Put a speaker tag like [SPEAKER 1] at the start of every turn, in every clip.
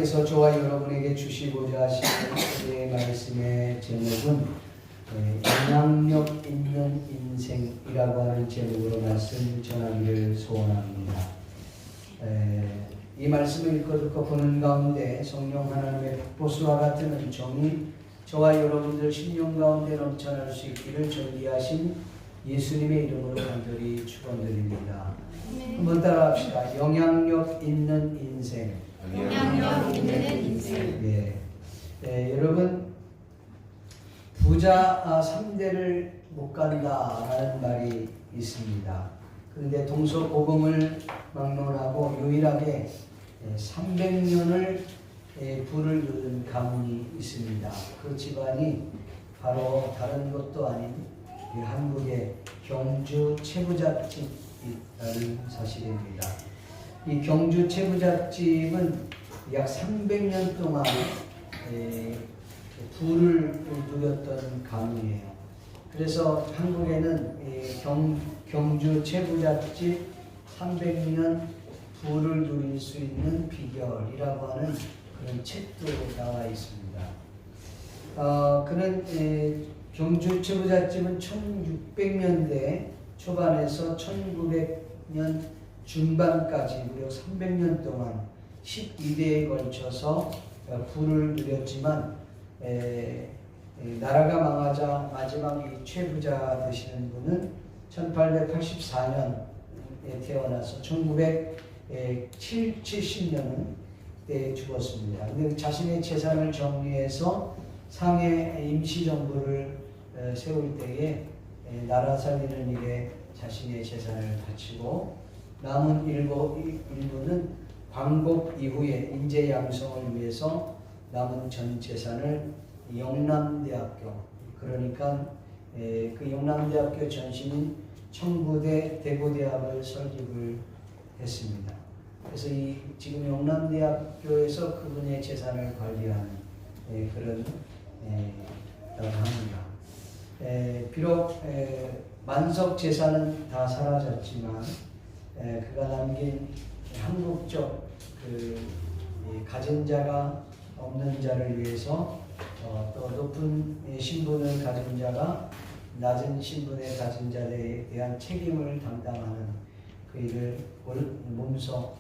[SPEAKER 1] 하나님께서 저와 여러분에게 주시고자 하시는 오늘의 말씀의 제목은 영향력 있는 인생이라고 하는 제목으로 말씀 전하기를 소원합니다. 이 말씀을 읽고 듣고 보는 가운데 성령 하나님의 폭포수와 같은 은총이 저와 여러분들 심령 가운데 넘쳐날 수 있기를 존귀하신 예수님의 이름으로 간절히 축원드립니다. 한번 따라합시다. 영향력 있는 인생.
[SPEAKER 2] 영향력 있는 인생.
[SPEAKER 1] 여러분 부자 3대를 못 간다라는 말이 있습니다. 그런데 동서고금을 막론하고 유일하게 300년을 부를 누른 가문이 있습니다. 그 집안이 바로 다른 것도 아닌 한국의 경주 채부잣집이라는 사실입니다. 이 경주 채부잣집은 약 300년 동안 부를 누렸던 가문이에요. 그래서 한국에는 경주 채부잣집 300년 부를 누릴 수 있는 비결이라고 하는 그런 책도 나와 있습니다. 그는 경주 채부잣집은 1600년대 초반에서 1900년 중반까지 무려 300년 동안 12대에 걸쳐서 부를 누렸지만 나라가 망하자 마지막 이 최부자 되시는 분은 1884년에 태어나서 1970년에 죽었습니다. 근데 자신의 재산을 정리해서 상해 임시정부를 세울 때에 나라 살리는 일에 자신의 재산을 바치고 남은 일부는 광복 이후에 인재 양성을 위해서 남은 전 재산을 영남대학교, 그러니까 그 영남대학교 전신인 청구대 대구대학을 설립을 했습니다. 그래서 지금 영남대학교에서 그분의 재산을 관리하는 그런 합니다. 비록 만석 재산은 다 사라졌지만 그가 남긴 한국적 가진 자가 없는 자를 위해서 또 높은 신분을 가진 자가 낮은 신분의 가진 자에 대한 책임을 담당하는 그 일을 몸소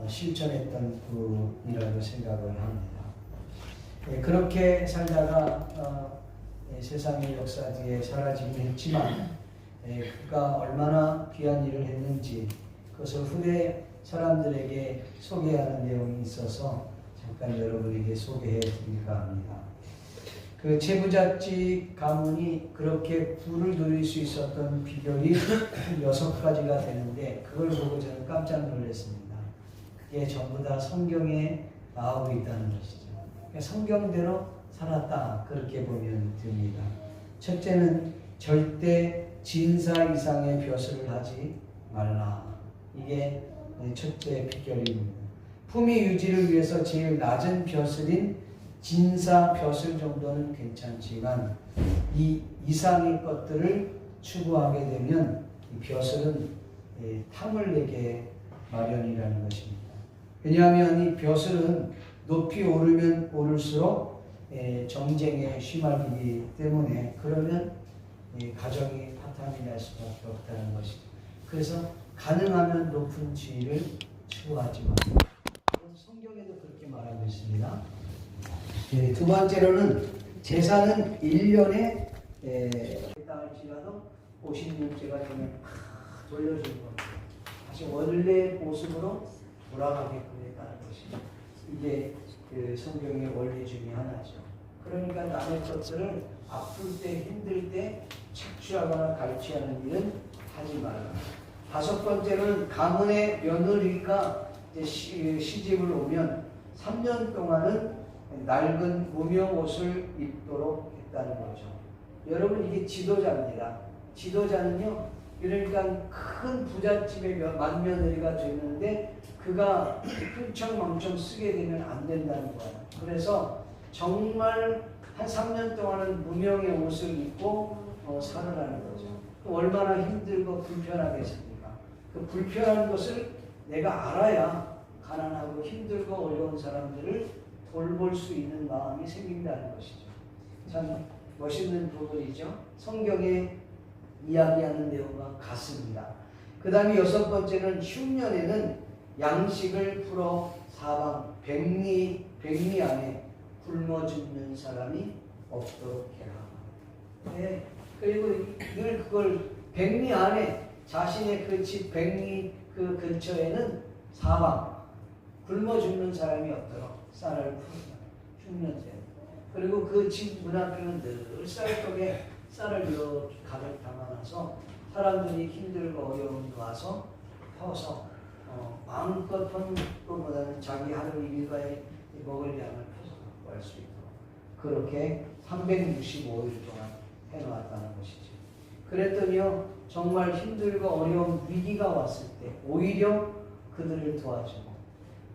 [SPEAKER 1] 실천했던 분이라고 생각을 합니다. 그렇게 살다가 세상의 역사 뒤에 사라지긴 했지만 그가 얼마나 귀한 일을 했는지 그것을 후대 사람들에게 소개하는 내용이 있어서 잠깐 여러분에게 소개해 드릴까 합니다. 그 채부잣집 가문이 그렇게 부를 누릴 수 있었던 비결이 6가지가 되는데 그걸 보고 저는 깜짝 놀랐습니다. 그게 전부 다 성경에 나오고 있다는 것이죠. 그러니까 성경대로 살았다, 그렇게 보면 됩니다. 첫째는 절대 진사 이상의 벼슬을 하지 말라. 이게 첫째 비결입니다. 품위 유지를 위해서 제일 낮은 벼슬인 진사 벼슬 정도는 괜찮지만 이 이상의 것들을 추구하게 되면 이 벼슬은 탐을 내게 마련이라는 것입니다. 왜냐하면 이 벼슬은 높이 오르면 오를수록 정쟁에 휘말리기 때문에 그러면 가정이 파탄이 날 수밖에 없다는 것이죠. 그래서 가능하면 높은 지위를 추구하지 마라. 성경에도 그렇게 말하고 있습니다. 두 번째로는 재산은 1년에 땅을지라도 56제가 되면 돌려줄 겁니다. 다시 원래 모습으로 돌아가게끔 했다는 것입니다. 이게 성경의 원리 중에 하나죠. 그러니까 남의 것들을 아플 때 힘들 때 착취하거나 갈취하는 일은 하지 말라. 5번째는 가문의 며느리가 시집을 오면 3년 동안은 낡은 무명 옷을 입도록 했다는 거죠. 여러분 이게 지도자입니다. 지도자는요, 그러니까 큰 부잣집의 맏며느리가 되는데 그가 흥청망청 쓰게 되면 안 된다는 거예요. 그래서 정말 한 3년 동안은 무명의 옷을 입고 살으라는 거죠. 얼마나 힘들고 불편하겠습니까? 그 불편한 것을 내가 알아야 가난하고 힘들고 어려운 사람들을 돌볼 수 있는 마음이 생긴다는 것이죠. 참 멋있는 부분이죠. 성경에 이야기하는 내용과 같습니다. 그 다음에 6번째는 흉년에는 양식을 풀어 사방 백리 안에 굶어 죽는 사람이 없도록 해라. 네. 그리고 늘 그걸 백리 안에 자신의 그 집 백리 그 근처에는 사방 굶어 죽는 사람이 없도록 쌀을 푸는 흉년제. 그리고 그 집 문 앞에는 늘 쌀떡에 쌀을 이렇게 가득 담아놔서 사람들이 힘들고 어려움이 와서 퍼서 마음껏 퍼는 것보다는 자기 하루 일과에 먹을 양을 퍼서 갖고 갈 수 있도록 그렇게 365일 동안 해놓았다는 것이죠. 그랬더니요, 정말 힘들고 어려운 위기가 왔을 때 오히려 그들을 도와주고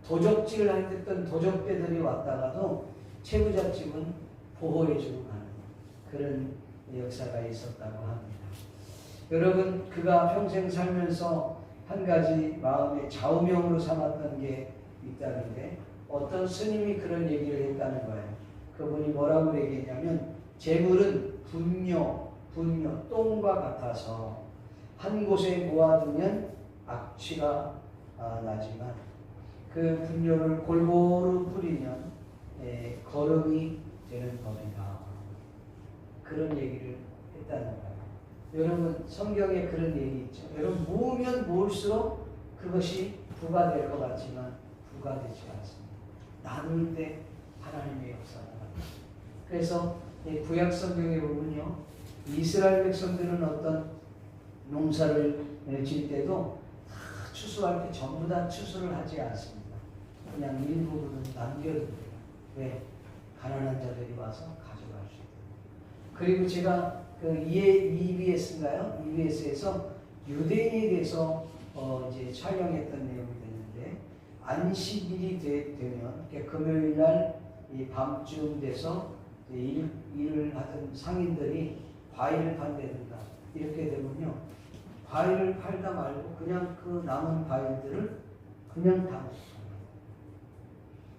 [SPEAKER 1] 도적질을 했던 도적배들이 왔다가도 채부잣집은 보호해주고 가는 그런 역사가 있었다고 합니다. 여러분, 그가 평생 살면서 한 가지 마음의 좌우명으로 삼았던 게 있다는데 어떤 스님이 그런 얘기를 했다는 거예요. 그분이 뭐라고 얘기했냐면 재물은 분뇨, 똥과 같아서 한 곳에 모아두면 악취가 나지만 그 분뇨를 골고루 뿌리면 거름이 되는 법이다. 그런 얘기를 했다는 거예요. 여러분, 성경에 그런 얘기 있죠. 여러분, 모으면 모을수록 그것이 부가 될 것 같지만 부가 되지 않습니다. 나눌 때 하나님의 역사가 나옵니다. 그래서 구약 성경에 보면요, 이스라엘 백성들은 어떤 농사를 질 때도 다 추수할 때 전부 다 추수를 하지 않습니다. 그냥 일부분은 남겨둡니다. 왜? 가난한 자들이 와서 가져갈 수 있도록. 그리고 제가 그 EBS인가요? EBS에서 유대인에 대해서 이제 촬영했던 내용이 되는데 안식일이 되면 금요일 날 이 밤쯤 돼서 일을 하던 상인들이 과일을 판다든가 이렇게 되면요, 과일을 팔다 말고 그냥 그 남은 과일들을 그냥 다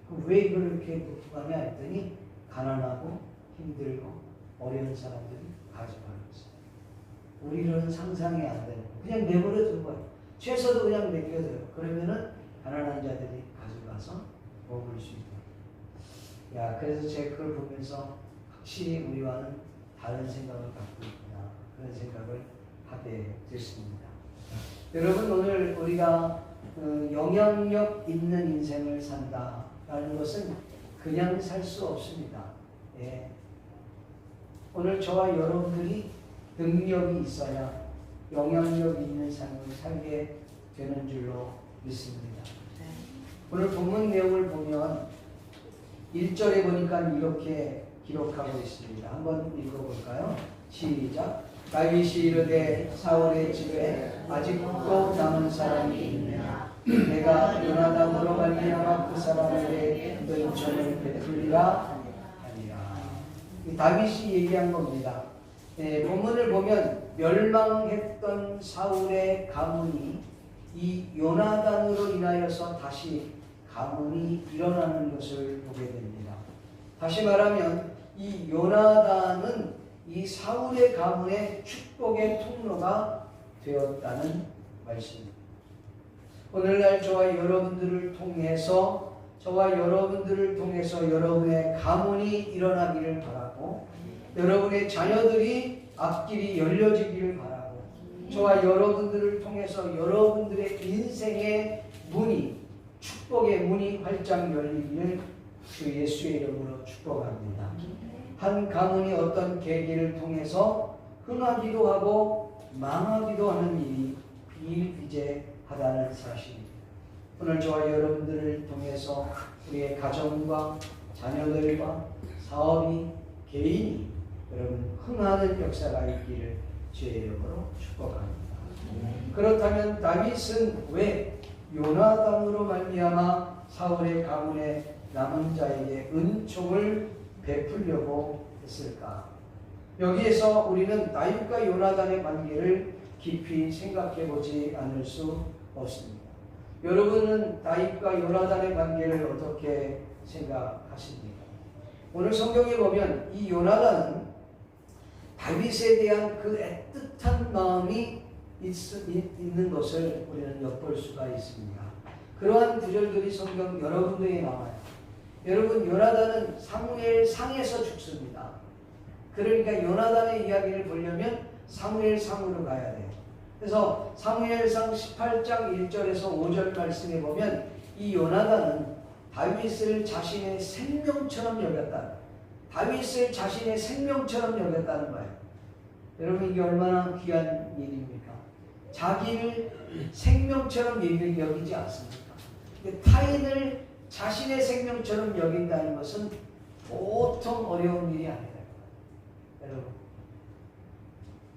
[SPEAKER 1] 먹어요. 왜 그렇게 놓고 가냐 했더니 가난하고 힘들고 어려운 사람들이 가져가는 거예요. 우리는 상상이 안 되는 거예요. 그냥 내버려 둔 거예요. 채소도 그냥 맡겨둬요. 그러면은 가난한 자들이 가져가서 먹을 수 있다. 그래서 제가 그걸 보면서 확실히 우리와는 다른 생각을 갖고 있구나, 그런 생각을 하게 됐습니다. 여러분, 오늘 우리가 영향력 있는 인생을 산다라는 것은 그냥 살 수 없습니다. 오늘 저와 여러분들이 능력이 있어야 영향력 있는 삶을 살게 되는 줄로 믿습니다. 오늘 본문 내용을 보면 1절에 보니까 이렇게 기록하고 있습니다. 한번 읽어볼까요? 시작. 다윗이 이르되 사울의 집에 아직도 남은 사람이 있느냐? 내가 요나단으로 말미암아 그 사람에게 은총을 베풀리라 하니라. 다윗이 얘기한 겁니다. 본문을 보면 멸망했던 사울의 가문이 이 요나단으로 인하여서 다시 가문이 일어나는 것을 보게 됩니다. 다시 말하면 이 요나단은 이 사울의 가문의 축복의 통로가 되었다는 말씀입니다. 오늘날 저와 여러분들을 통해서 여러분의 가문이 일어나기를 바라고 여러분의 자녀들이 앞길이 열려지기를 바라고 저와 여러분들을 통해서 여러분들의 인생의 문이 축복의 문이 활짝 열리기를 주 예수의 이름으로 축복합니다. 한 가문이 어떤 계기를 통해서 흥하기도 하고 망하기도 하는 일이 비일비재하다는 사실입니다. 오늘 저와 여러분들을 통해서 우리의 가정과 자녀들과 사업이 개인이 여러분 흥하는 역사가 있기를 주의 이름으로 축복합니다. 그렇다면 다윗은 왜 요나단으로 말미암아 사울의 가문의 남은 자에게 은총을 베풀려고 했을까? 여기에서 우리는 다윗과 요나단의 관계를 깊이 생각해 보지 않을 수 없습니다. 여러분은 다윗과 요나단의 관계를 어떻게 생각하십니까? 오늘 성경에 보면 이 요나단은 다윗에 대한 그 애틋한 마음이 있는 것을 우리는 엿볼 수가 있습니다. 그러한 구절들이 성경 여러 군데에 나와요. 여러분, 요나단은 사무엘상에서 죽습니다. 그러니까 요나단의 이야기를 보려면 사무엘상으로 가야 돼요. 그래서 사무엘상 18장 1절에서 5절 말씀에 보면 이 요나단은 다윗을 자신의 생명처럼 여겼다. 다윗을 자신의 생명처럼 여겼다는 거예요. 여러분, 이게 얼마나 귀한 일입니까? 자기를 생명처럼 여기지 않습니까? 타인을 자신의 생명처럼 여긴다는 것은 보통 어려운 일이 아니다. 여러분,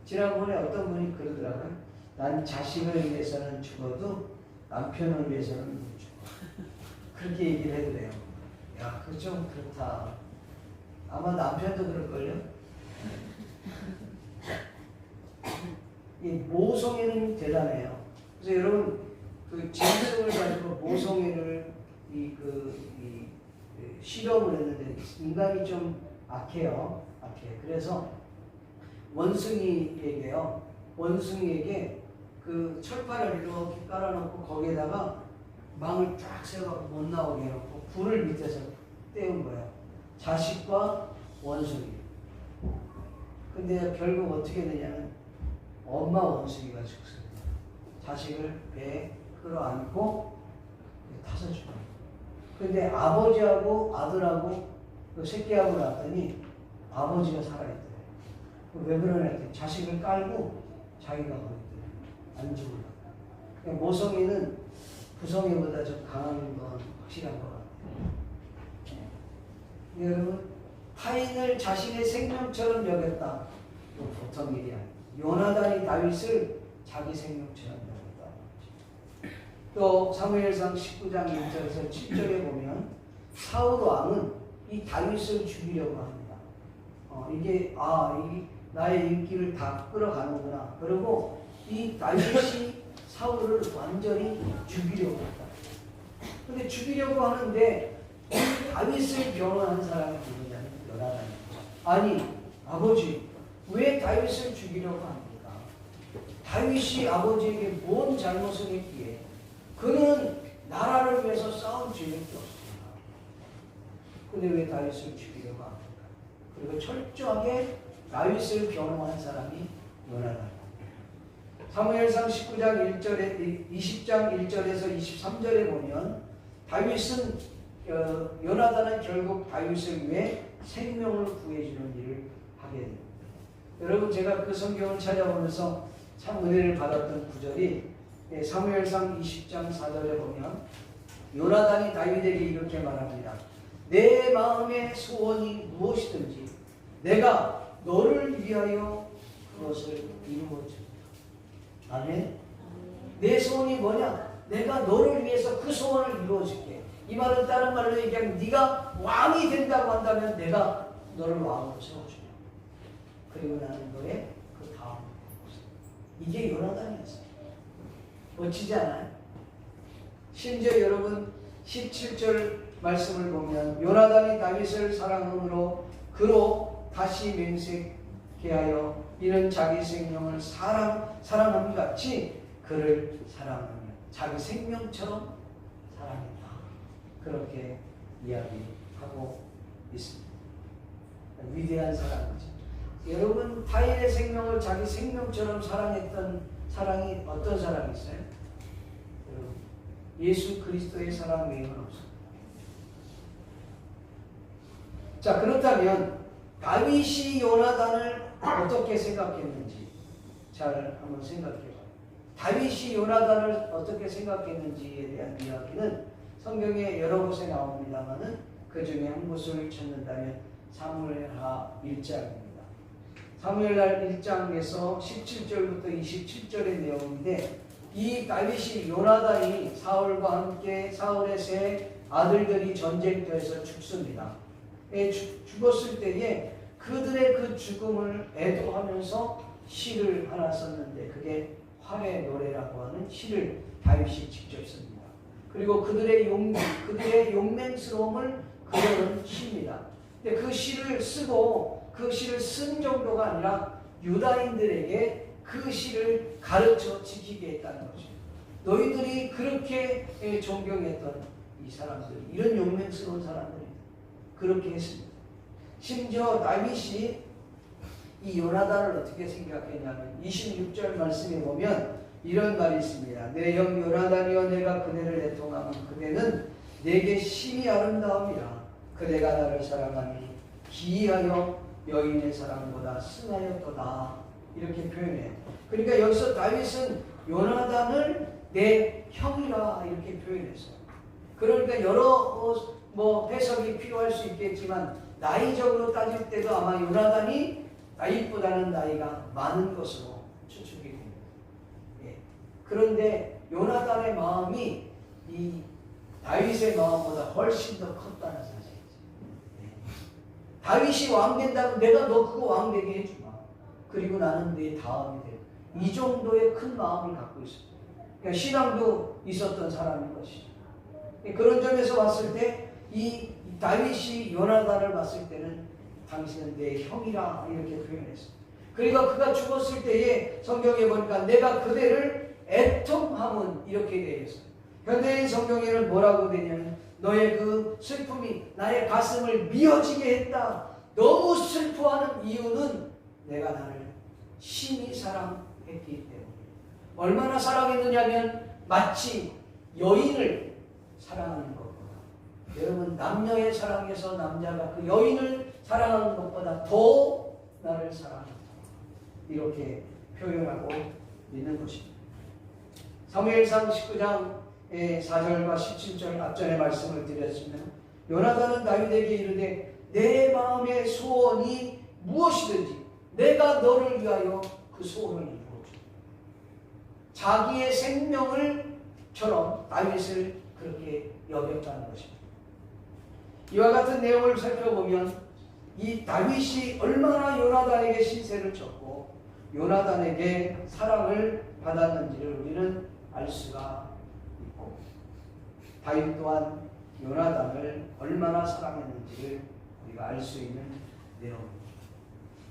[SPEAKER 1] 지난번에 어떤 분이 그러더라고요. 난 자식을 위해서는 죽어도 남편을 위해서는 못 죽어. 그렇게 얘기를 해도 돼요. 야, 그거 좀 그렇다. 아마 남편도 그럴걸요? 이 모성애는 대단해요. 그래서 여러분, 그 짐승을 가지고 모성애를 실험을 했는데 인간이 좀 악해요. 그래서 원숭이에게 그 철판을 이렇게 깔아놓고 거기에다가 망을 쫙 세워갖고 못 나오게 해놓고 불을 밑에서 떼운 거예요. 자식과 원숭이. 근데 결국 어떻게 되냐면 엄마 원숭이가 죽습니다. 자식을 배에 끌어안고 타서 죽어요. 근데 아버지하고 아들하고 그 새끼하고 났더니 아버지가 살아있더래요. 왜 그러냐 했더니 자식을 깔고 자기가 거기 있더래요. 안 죽으려고. 그러니까 모성애는 부성애보다 좀 강한 건 확실한 것 같아요. 여러분, 타인을 자신의 생명처럼 여겼다. 보통 일이 아니에요. 요나단이 다윗을 자기 생명처럼 여겼다. 또 사무엘상 19장 1절에서 7절에 보면 사울 왕은 이 다윗을 죽이려고 합니다. 이게 나의 인기를 다 끌어가는구나. 그리고 이 다윗이 사울을 완전히 죽이려고 했다. 근데 죽이려고 하는데 다윗을 변호한 사람이 누구냐면 요나단입니다. 아니, 아버지, 왜 다윗을 죽이려고 합니까? 다윗이 아버지에게 뭔 잘못을 했기에? 그는 나라를 위해서 싸운 죄밖에 없습니다. 근데 왜 다윗을 죽이려고 합니까? 그리고 철저하게 다윗을 변호한 사람이 요나단. 사무엘상 19장 1절에 20장 1절에서 23절에 보면 다윗은 요나단은 결국 다윗을 위해 생명을 구해주는 일을 하게 됩니다. 여러분, 제가 그 성경을 찾아보면서 참 은혜를 받았던 구절이 사무엘상 20장 4절에 보면 요나단이 다윗에게 이렇게 말합니다. 내 마음의 소원이 무엇이든지 내가 너를 위하여 그것을 이루어주리라. 아멘. 내 소원이 뭐냐? 내가 너를 위해서 그 소원을 이루어줄게. 이 말은 다른 말로 얘기하면 네가 왕이 된다고 한다면 내가 너를 왕으로 세워주냐. 그리고 나는 너의 그 다음. 이게 요나단이었어요. 멋지지 않아요? 심지어 여러분 17절 말씀을 보면 요나단이 다윗을 사랑함으로 그로 다시 맹세케 하여 이는 자기 생명을 사랑함 같이 그를 사랑하며 자기 생명처럼 사랑했다. 그렇게 이야기하고 있습니다. 위대한 사랑이죠. 여러분, 타인의 생명을 자기 생명처럼 사랑했던 사랑이 어떤 사랑이 있어요? 여러분, 예수 그리스도의 사랑 외에는 없습니다. 자, 그렇다면 다윗이 요나단을 어떻게 생각했는지 잘 한번 생각해봐요. 다윗이 요나단을 어떻게 생각했는지에 대한 이야기는 성경에 여러 곳에 나옵니다만은 그 중에 한 곳을 찾는다면 사무엘하 1장입니다. 사무엘하 1장에서 17절부터 27절의 내용인데 이 다윗이 요나단이 사울과 함께 사울의 세 아들들이 전쟁터에서 죽습니다. 죽었을 때에 그들의 그 죽음을 애도하면서 시를 하나 썼는데 그게 활의 노래라고 하는 시를 다윗이 직접 씁니다. 그리고 그들의 용맹스러움을 그런 시입니다. 근데 그 시를 쓰고 그 시를 쓴 정도가 아니라 유다인들에게 그 시를 가르쳐 지키게 했다는 거죠. 너희들이 그렇게 존경했던 이 사람들, 이런 용맹스러운 사람들이 그렇게 했습니다. 심지어 다윗이 이 요나단을 어떻게 생각했냐면 26절 말씀에 보면 이런 말이 있습니다. 내 형 요나단이여 내가 그대를 애통하면 그대는 내게 심히 아름다움이라. 그대가 나를 사랑하니 기이하여 여인의 사랑보다 승하였도다. 이렇게 표현해요. 그러니까 여기서 다윗은 요나단을 내 형이라 이렇게 표현했어요. 그러니까 여러 해석이 필요할 수 있겠지만 나이적으로 따질 때도 아마 요나단이 다윗보다는 나이가 많은 것으로 추측이 됩니다. 예. 그런데 요나단의 마음이 이 다윗의 마음보다 훨씬 더 컸다는 사실이죠. 예. 다윗이 왕 된다면 내가 너 그거 왕 되게 해주마. 그리고 나는 내 다음이 돼. 이 정도의 큰 마음을 갖고 있습니다. 그러니까 신앙도 있었던 사람인 것이죠. 예. 그런 점에서 봤을 때 이 다윗이 요나단을 봤을 때는 당신은 내 형이라 이렇게 표현했습니다. 그리고 그가 죽었을 때에 성경에 보니까 내가 그대를 애통함은 이렇게 되어 있어요. 현대인 성경에는 뭐라고 되냐면 너의 그 슬픔이 나의 가슴을 미어지게 했다. 너무 슬퍼하는 이유는 내가 나를 심히 사랑했기 때문에. 얼마나 사랑했느냐면 마치 여인을 사랑하는 것보다, 여러분 남녀의 사랑에서 남자가 그 여인을 사랑하는 것보다 더 나를 사랑한다. 이렇게 표현하고 있는 것입니다. 사무엘상 19장 4절과 17절 앞전에 말씀을 드렸지만 요나단은 다윗에게 이르되 내 마음의 소원이 무엇이든지 내가 너를 위하여 그 소원을 이루어주리. 자기의 생명을처럼 다윗을 그렇게 여겼다는 것입니다. 이와 같은 내용을 살펴보면 이 다윗이 얼마나 요나단에게 신세를 졌고 요나단에게 사랑을 받았는지를 우리는 알 수가 있고, 다윗 또한 요나단을 얼마나 사랑했는지를 우리가 알 수 있는 내용입니다.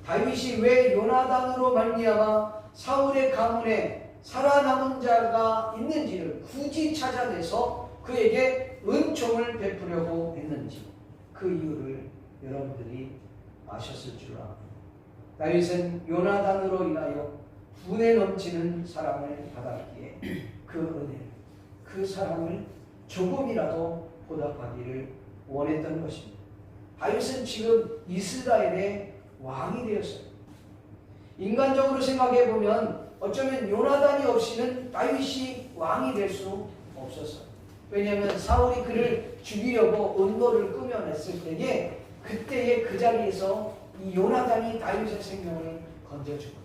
[SPEAKER 1] 다윗이 왜 요나단으로 말미암아 사울의 가문에 살아남은 자가 있는지를 굳이 찾아내서 그에게 은총을 베푸려고 했는지 그 이유를 여러분들이 아셨을 줄 압니다. 다윗은 요나단으로 인하여 분에 넘치는 사랑을 받았기에 그 은혜를, 그 사랑을 조금이라도 보답하기를 원했던 것입니다. 다윗은 지금 이스라엘의 왕이 되었어요. 인간적으로 생각해 보면 어쩌면 요나단이 없이는 다윗이 왕이 될 수 없었어요. 왜냐하면 사울이 그를 죽이려고 음모를 꾸며냈을 때에 그때의 그 자리에서 이 요나단이 다윗의 생명을 건져주거든요.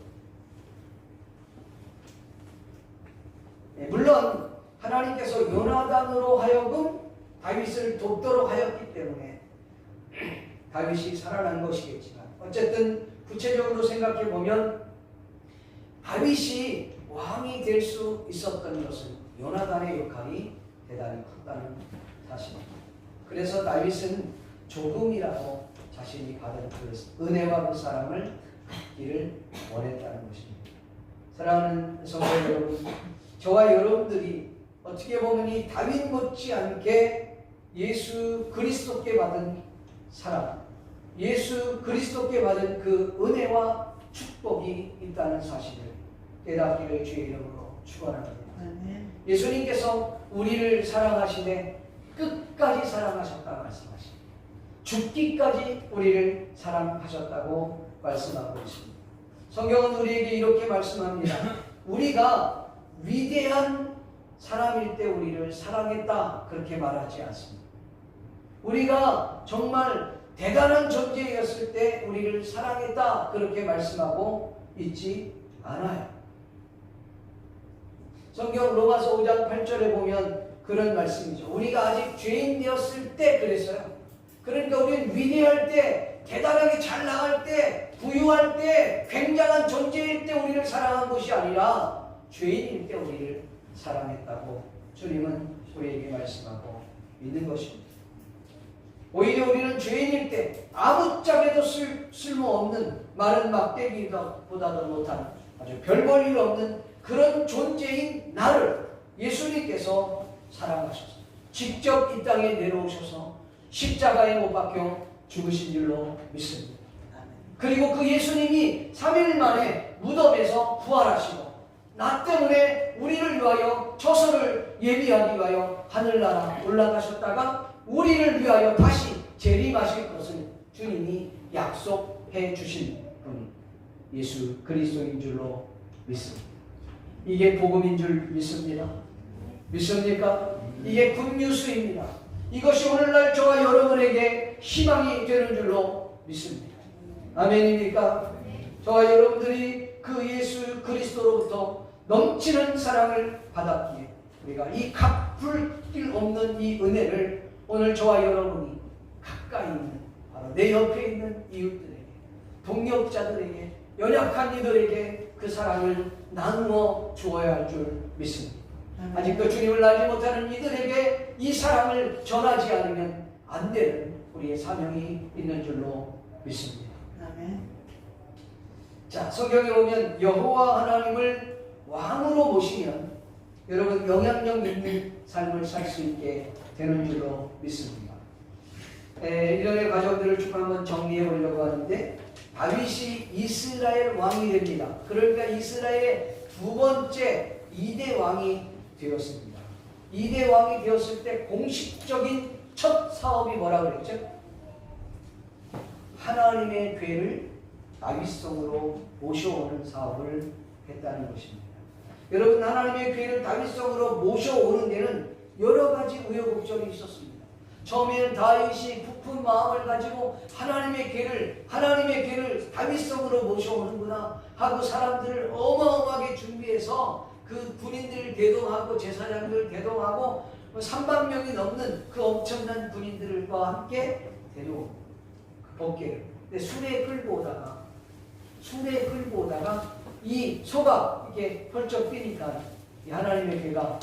[SPEAKER 1] 물론 하나님께서 요나단으로 하여금 다윗을 돕도록 하였기 때문에 다윗이 살아난 것이겠지만 어쨌든 구체적으로 생각해 보면 다윗이 왕이 될 수 있었던 것은 요나단의 역할이 대단히 컸다는 사실입니다. 그래서 다윗은 조금이라도 자신이 받은 그 은혜와 그 사랑을 받기를 원했다는 것입니다. 사랑하는 성도 여러분, 저와 여러분들이 어떻게 보면 이 다윗 못지않게 예수 그리스도께 받은 사랑, 예수 그리스도께 받은 그 은혜와 축복이 있다는 사실을 깨닫기를 주의 이름으로 축원합니다. 예수님께서 우리를 사랑하시되 끝까지 사랑하셨다 말씀하십니다. 죽기까지 우리를 사랑하셨다고 말씀하고 있습니다. 성경은 우리에게 이렇게 말씀합니다. 우리가 위대한 사람일 때 우리를 사랑했다 그렇게 말하지 않습니다. 우리가 정말 대단한 존재였을 때 우리를 사랑했다 그렇게 말씀하고 있지 않아요. 성경 로마서 5장 8절에 보면 그런 말씀이죠. 우리가 아직 죄인 되었을 때 그랬어요. 그러니까 우리는 위대할 때, 대단하게 잘 나갈 때, 부유할 때, 굉장한 존재일 때 우리를 사랑한 것이 아니라 죄인일 때 우리를 사랑했다고 주님은 우리에게 말씀하고 있는 것입니다. 오히려 우리는 죄인일 때 아무짝에도 쓸모없는 마른 막대기보다도 못한 아주 별 볼 일 없는 그런 존재인 나를 예수님께서 사랑하셔서 직접 이 땅에 내려오셔서 십자가에 못 박혀 죽으신 줄로 믿습니다. 그리고 그 예수님이 3일 만에 무덤에서 부활하시고 나 때문에 우리를 위하여 처소를 예비하기 위하여 하늘나라 올라가셨다가 우리를 위하여 다시 재림하실 것을 주님이 약속해 주신 분이 예수 그리스도인 줄로 믿습니다. 이게 복음인 줄 믿습니다. 믿습니까? 이게 굿뉴스입니다. 이것이 오늘날 저와 여러분에게 희망이 되는 줄로 믿습니다. 아멘입니까? 저와 여러분들이 그 예수 그리스도로부터 넘치는 사랑을 받았기에 우리가 이 갚을 길 없는 이 은혜를 오늘 저와 여러분이 가까이 있는 바로 내 옆에 있는 이웃들에게, 동역자들에게, 연약한 이들에게 그 사랑을 나누어 주어야 할 줄 믿습니다. 아직도 주님을 알지 못하는 이들에게 이 사랑을 전하지 않으면 안 되는 우리의 사명이 있는 줄로 믿습니다.
[SPEAKER 3] 아멘.
[SPEAKER 1] 자, 성경에 보면 여호와 하나님을 왕으로 모시면 여러분 영향력 있는 삶을 살 수 있게 되는 줄로 믿습니다. 이전의 과정들을 쭉 한번 정리해 보려고 하는데 다윗이 이스라엘 왕이 됩니다. 그러니까 이스라엘의 두 번째 2대 왕이 되었습니다. 2대 왕이 되었을 때 공식적인 첫 사업이 뭐라고 그랬죠? 하나님의 괴를 다윗성으로 모셔오는 사업을 했다는 것입니다. 여러분 하나님의 괴를 다윗성으로 모셔오는 데는 여러 가지 우여곡절이 있었습니다. 처음에는 다윗이 부푼 마음을 가지고 하나님의 괴를 다윗성으로 모셔오는구나 하고 사람들을 어마어마하게 준비해서 그 군인들을 대동하고 제사장들을 대동하고 3만 명이 넘는 그 엄청난 군인들과 함께 데려온 그 법궤를. 근데 순회에 끌고 오다가 이 소가 이렇게 펄쩍 뛰니까 이 하나님의 괴가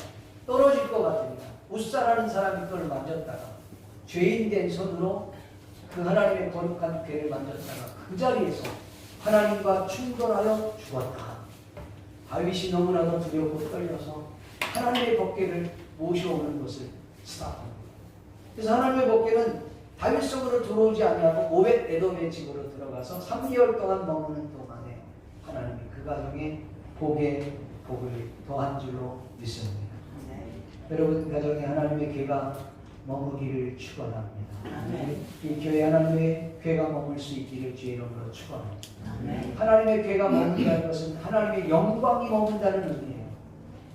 [SPEAKER 1] 떨어질 것 같으니까 웃사라는 사람이 그걸 만졌다가 죄인된 손으로 그 하나님의 거룩한 괴를 만졌다가 그 자리에서 하나님과 충돌하여 죽었다. 다윗이 너무나도 두렵고 떨려서 하나님의 법궤를 모셔오는 것을 스탑합니다. 그래서 하나님의 법궤는 다윗성으로 들어오지 아니하고 오벳 에돔의 집으로 들어가서 3개월 동안 머무는 동안에 하나님이 그 가정에 복을 더한 줄로 믿습니다. 여러분 가정에 하나님의 괴가 머무기를 축원합니다. 이 교회 하나님의 괴가 머물 수 있기를 주의 이름으로 축원합니다. 하나님의 괴가 머문다는 것은 하나님의 영광이 머문다는 의미예요.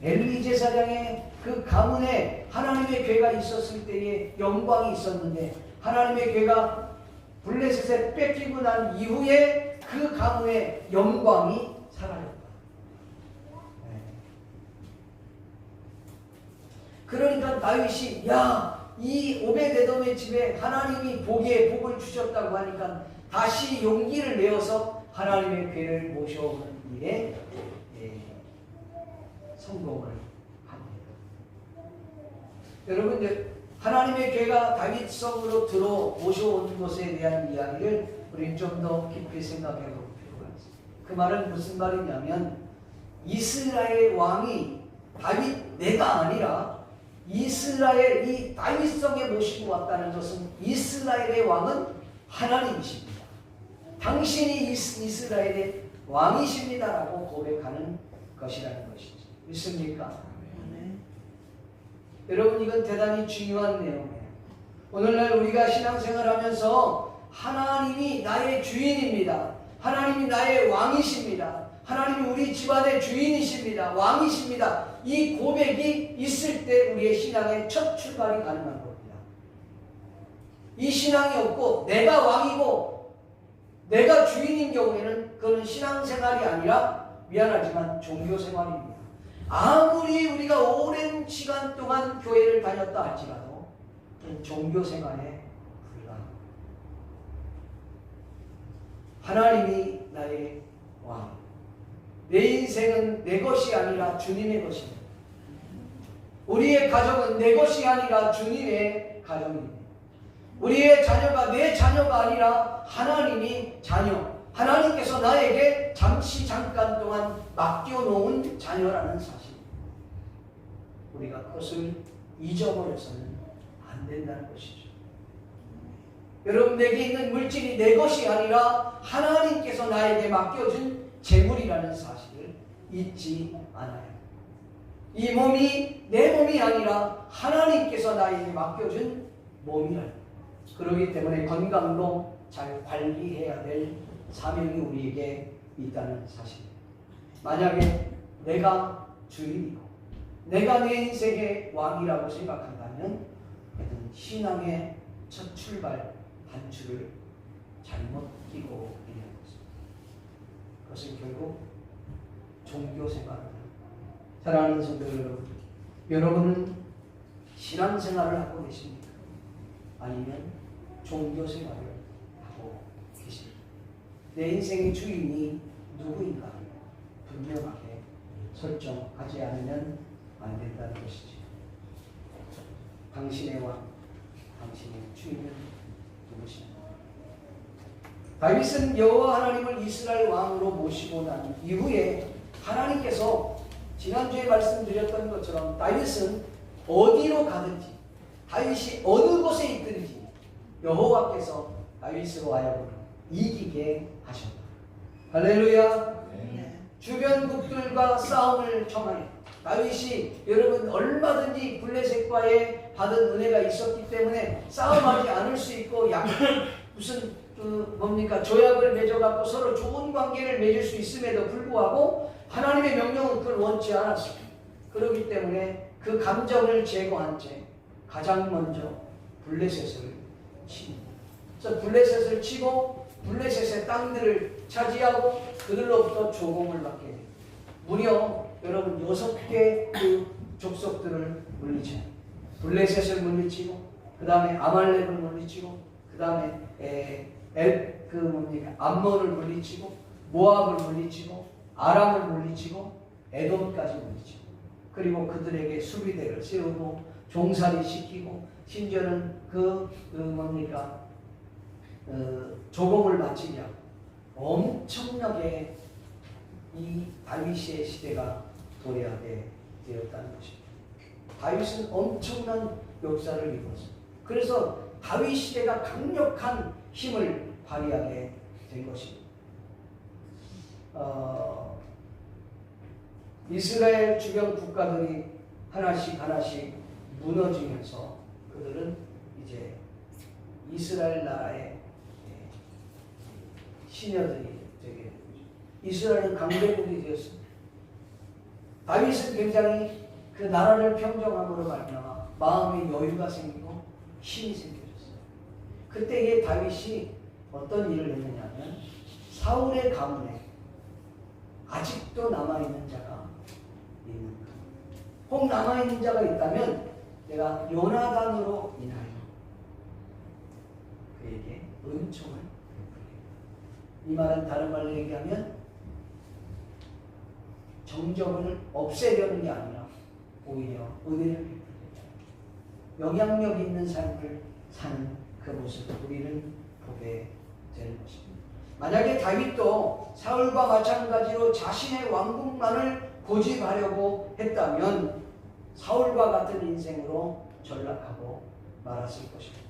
[SPEAKER 1] 엘리 제사장의 그 가문에 하나님의 괴가 있었을 때에 영광이 있었는데 하나님의 괴가 블레셋에 뺏기고 난 이후에 그 가문의 영광이 사라졌다. 그러니까 다윗이 이 오벳에돔의 집에 하나님이 복을 주셨다고 하니까 다시 용기를 내어서 하나님의 괴를 모셔오는 일에 성공을 합니다. 여러분 하나님의 괴가 다윗성으로 모셔오는 것에 대한 이야기를 우리는 좀 더 깊이 생각해 볼 필요가 있습니다. 그 말은 무슨 말이냐면 이스라엘 왕이 내가 아니라 이스라엘 이 다윗성에 모시고 왔다는 것은 이스라엘의 왕은 하나님이십니다. 당신이 이스라엘의 왕이십니다라고 고백하는 것이라는 것이죠. 믿습니까? 여러분 이건 대단히 중요한 내용이에요. 오늘날 우리가 신앙생활하면서 하나님이 나의 주인입니다. 하나님이 나의 왕이십니다. 하나님이 우리 집안의 주인이십니다. 왕이십니다. 이 고백이 있을 때 우리의 신앙의 첫 출발이 가능한 겁니다. 이 신앙이 없고 내가 왕이고 내가 주인인 경우에는 그건 신앙생활이 아니라 미안하지만 종교생활입니다. 아무리 우리가 오랜 시간 동안 교회를 다녔다 할지라도 종교생활에 불과합니다. 하나님이 나의 왕. 내 인생은 내 것이 아니라 주님의 것입니다. 우리의 가정은 내 것이 아니라 주님의 가정입니다. 우리의 자녀가 내 자녀가 아니라 하나님이 자녀, 하나님께서 나에게 잠깐 동안 맡겨놓은 자녀라는 사실, 우리가 그것을 잊어버려서는 안 된다는 것이죠. 여러분, 내게 있는 물질이 내 것이 아니라 하나님께서 나에게 맡겨준 재물이라는 사실을 잊지 않아요. 이 몸이 내 몸이 아니라 하나님께서 나에게 맡겨준 몸이라는, 그렇기 때문에 건강도 잘 관리해야 될 사명이 우리에게 있다는 사실. 만약에 내가 주인이고 내가 내 인생의 왕이라고 생각한다면 신앙의 첫 출발 단추를 잘못 끼고 있는 것입니다. 그것은 결국 종교 생활입니다. 사랑하는 성도 여러분, 여러분은 신앙생활을 하고 계십니까? 아니면 종교 생활을 하고 계십니까? 내 인생의 주인이 누구인가 분명하게 설정하지 않으면 안 된다는 것이죠. 당신의 왕, 당신의 주인은 누구십니까? 다윗은 여호와 하나님을 이스라엘 왕으로 모시고 난 이후에 하나님께서 지난주에 말씀드렸던 것처럼 다윗은 어디로 가든지, 다윗이 어느 곳에 있든지 여호와께서 다윗으로 하여금 이기게 하셨다. 할렐루야. 주변국들과 싸움을 청하여 다윗이, 여러분, 얼마든지 블레셋과의 받은 은혜가 있었기 때문에 싸움하지 않을 수 있고 무슨 조약을 맺어갖고 서로 좋은 관계를 맺을 수 있음에도 불구하고 하나님의 명령은 그걸 원치 않았습니다. 그렇기 때문에 그 감정을 제거한 채 가장 먼저 블레셋을 칩니다. 그래서 블레셋을 치고 블레셋의 땅들을 차지하고 그들로부터 조공을 받게 됩니다. 무려 여러분 6개 그 족속들을 물리쳐요. 블레셋을 물리치고, 그 다음에 아말렉을 물리치고, 그 다음에 암몬을 물리치고, 모압을 물리치고, 아람을 물리치고, 에돔까지 물리치고, 그리고 그들에게 수비대를 세우고 종살이 시키고, 심지어는 조공을 바치냐, 엄청나게 이 다윗의 시대가 도래하게 되었다는 것입니다. 다윗은 엄청난 역사를 이루었습니다. 그래서 다윗 시대가 강력한 힘을 발휘하게 된 것입니다. 이스라엘 주변 국가들이 하나씩 무너지면서 그들은 이제 이스라엘 나라의 시녀들이 되게 된 거죠. 이스라엘은 강대국이 되었습니다. 다윗은 굉장히 그 나라를 평정함으로 말미암아 마음의 여유가 생기고 힘이 생겨졌어요. 그때에 다윗이 어떤 일을 했느냐면, 사울의 가문에 아직도 남아있는 자가 있는가, 혹 남아있는 자가 있다면 내가 요나단으로 인하여 그에게 은총을 베풀게. 이 말은 다른 말로 얘기하면 정적을 없애려는 게 아니라 오히려 은혜를 베풀게, 영향력 있는 삶을 사는 그 모습을 우리는 보게 되는 것입니다. 만약에 다윗도 사울과 마찬가지로 자신의 왕국만을 고집하려고 했다면 사울과 같은 인생으로 전락하고 말았을 것입니다.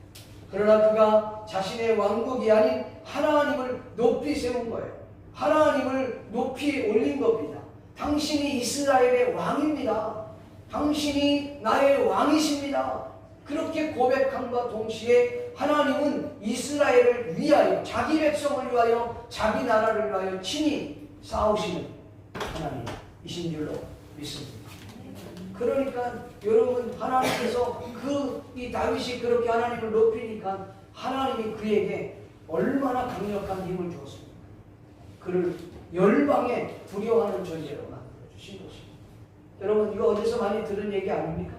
[SPEAKER 1] 그러나 그가 자신의 왕국이 아닌 하나님을 높이 세운 거예요. 하나님을 높이 올린 겁니다. 당신이 이스라엘의 왕입니다. 당신이 나의 왕이십니다. 그렇게 고백함과 동시에 하나님은 이스라엘을 위하여, 자기 백성을 위하여, 자기 나라를 위하여 친히 싸우시는 하나님이신 줄로 믿습니다. 그러니까 여러분, 하나님께서 이 다윗이 그렇게 하나님을 높이니까 하나님이 그에게 얼마나 강력한 힘을 주었습니까? 그를 열방에 두려워하는 존재로 만들어주신 것입니다. 여러분, 이거 어디서 많이 들은 얘기 아닙니까?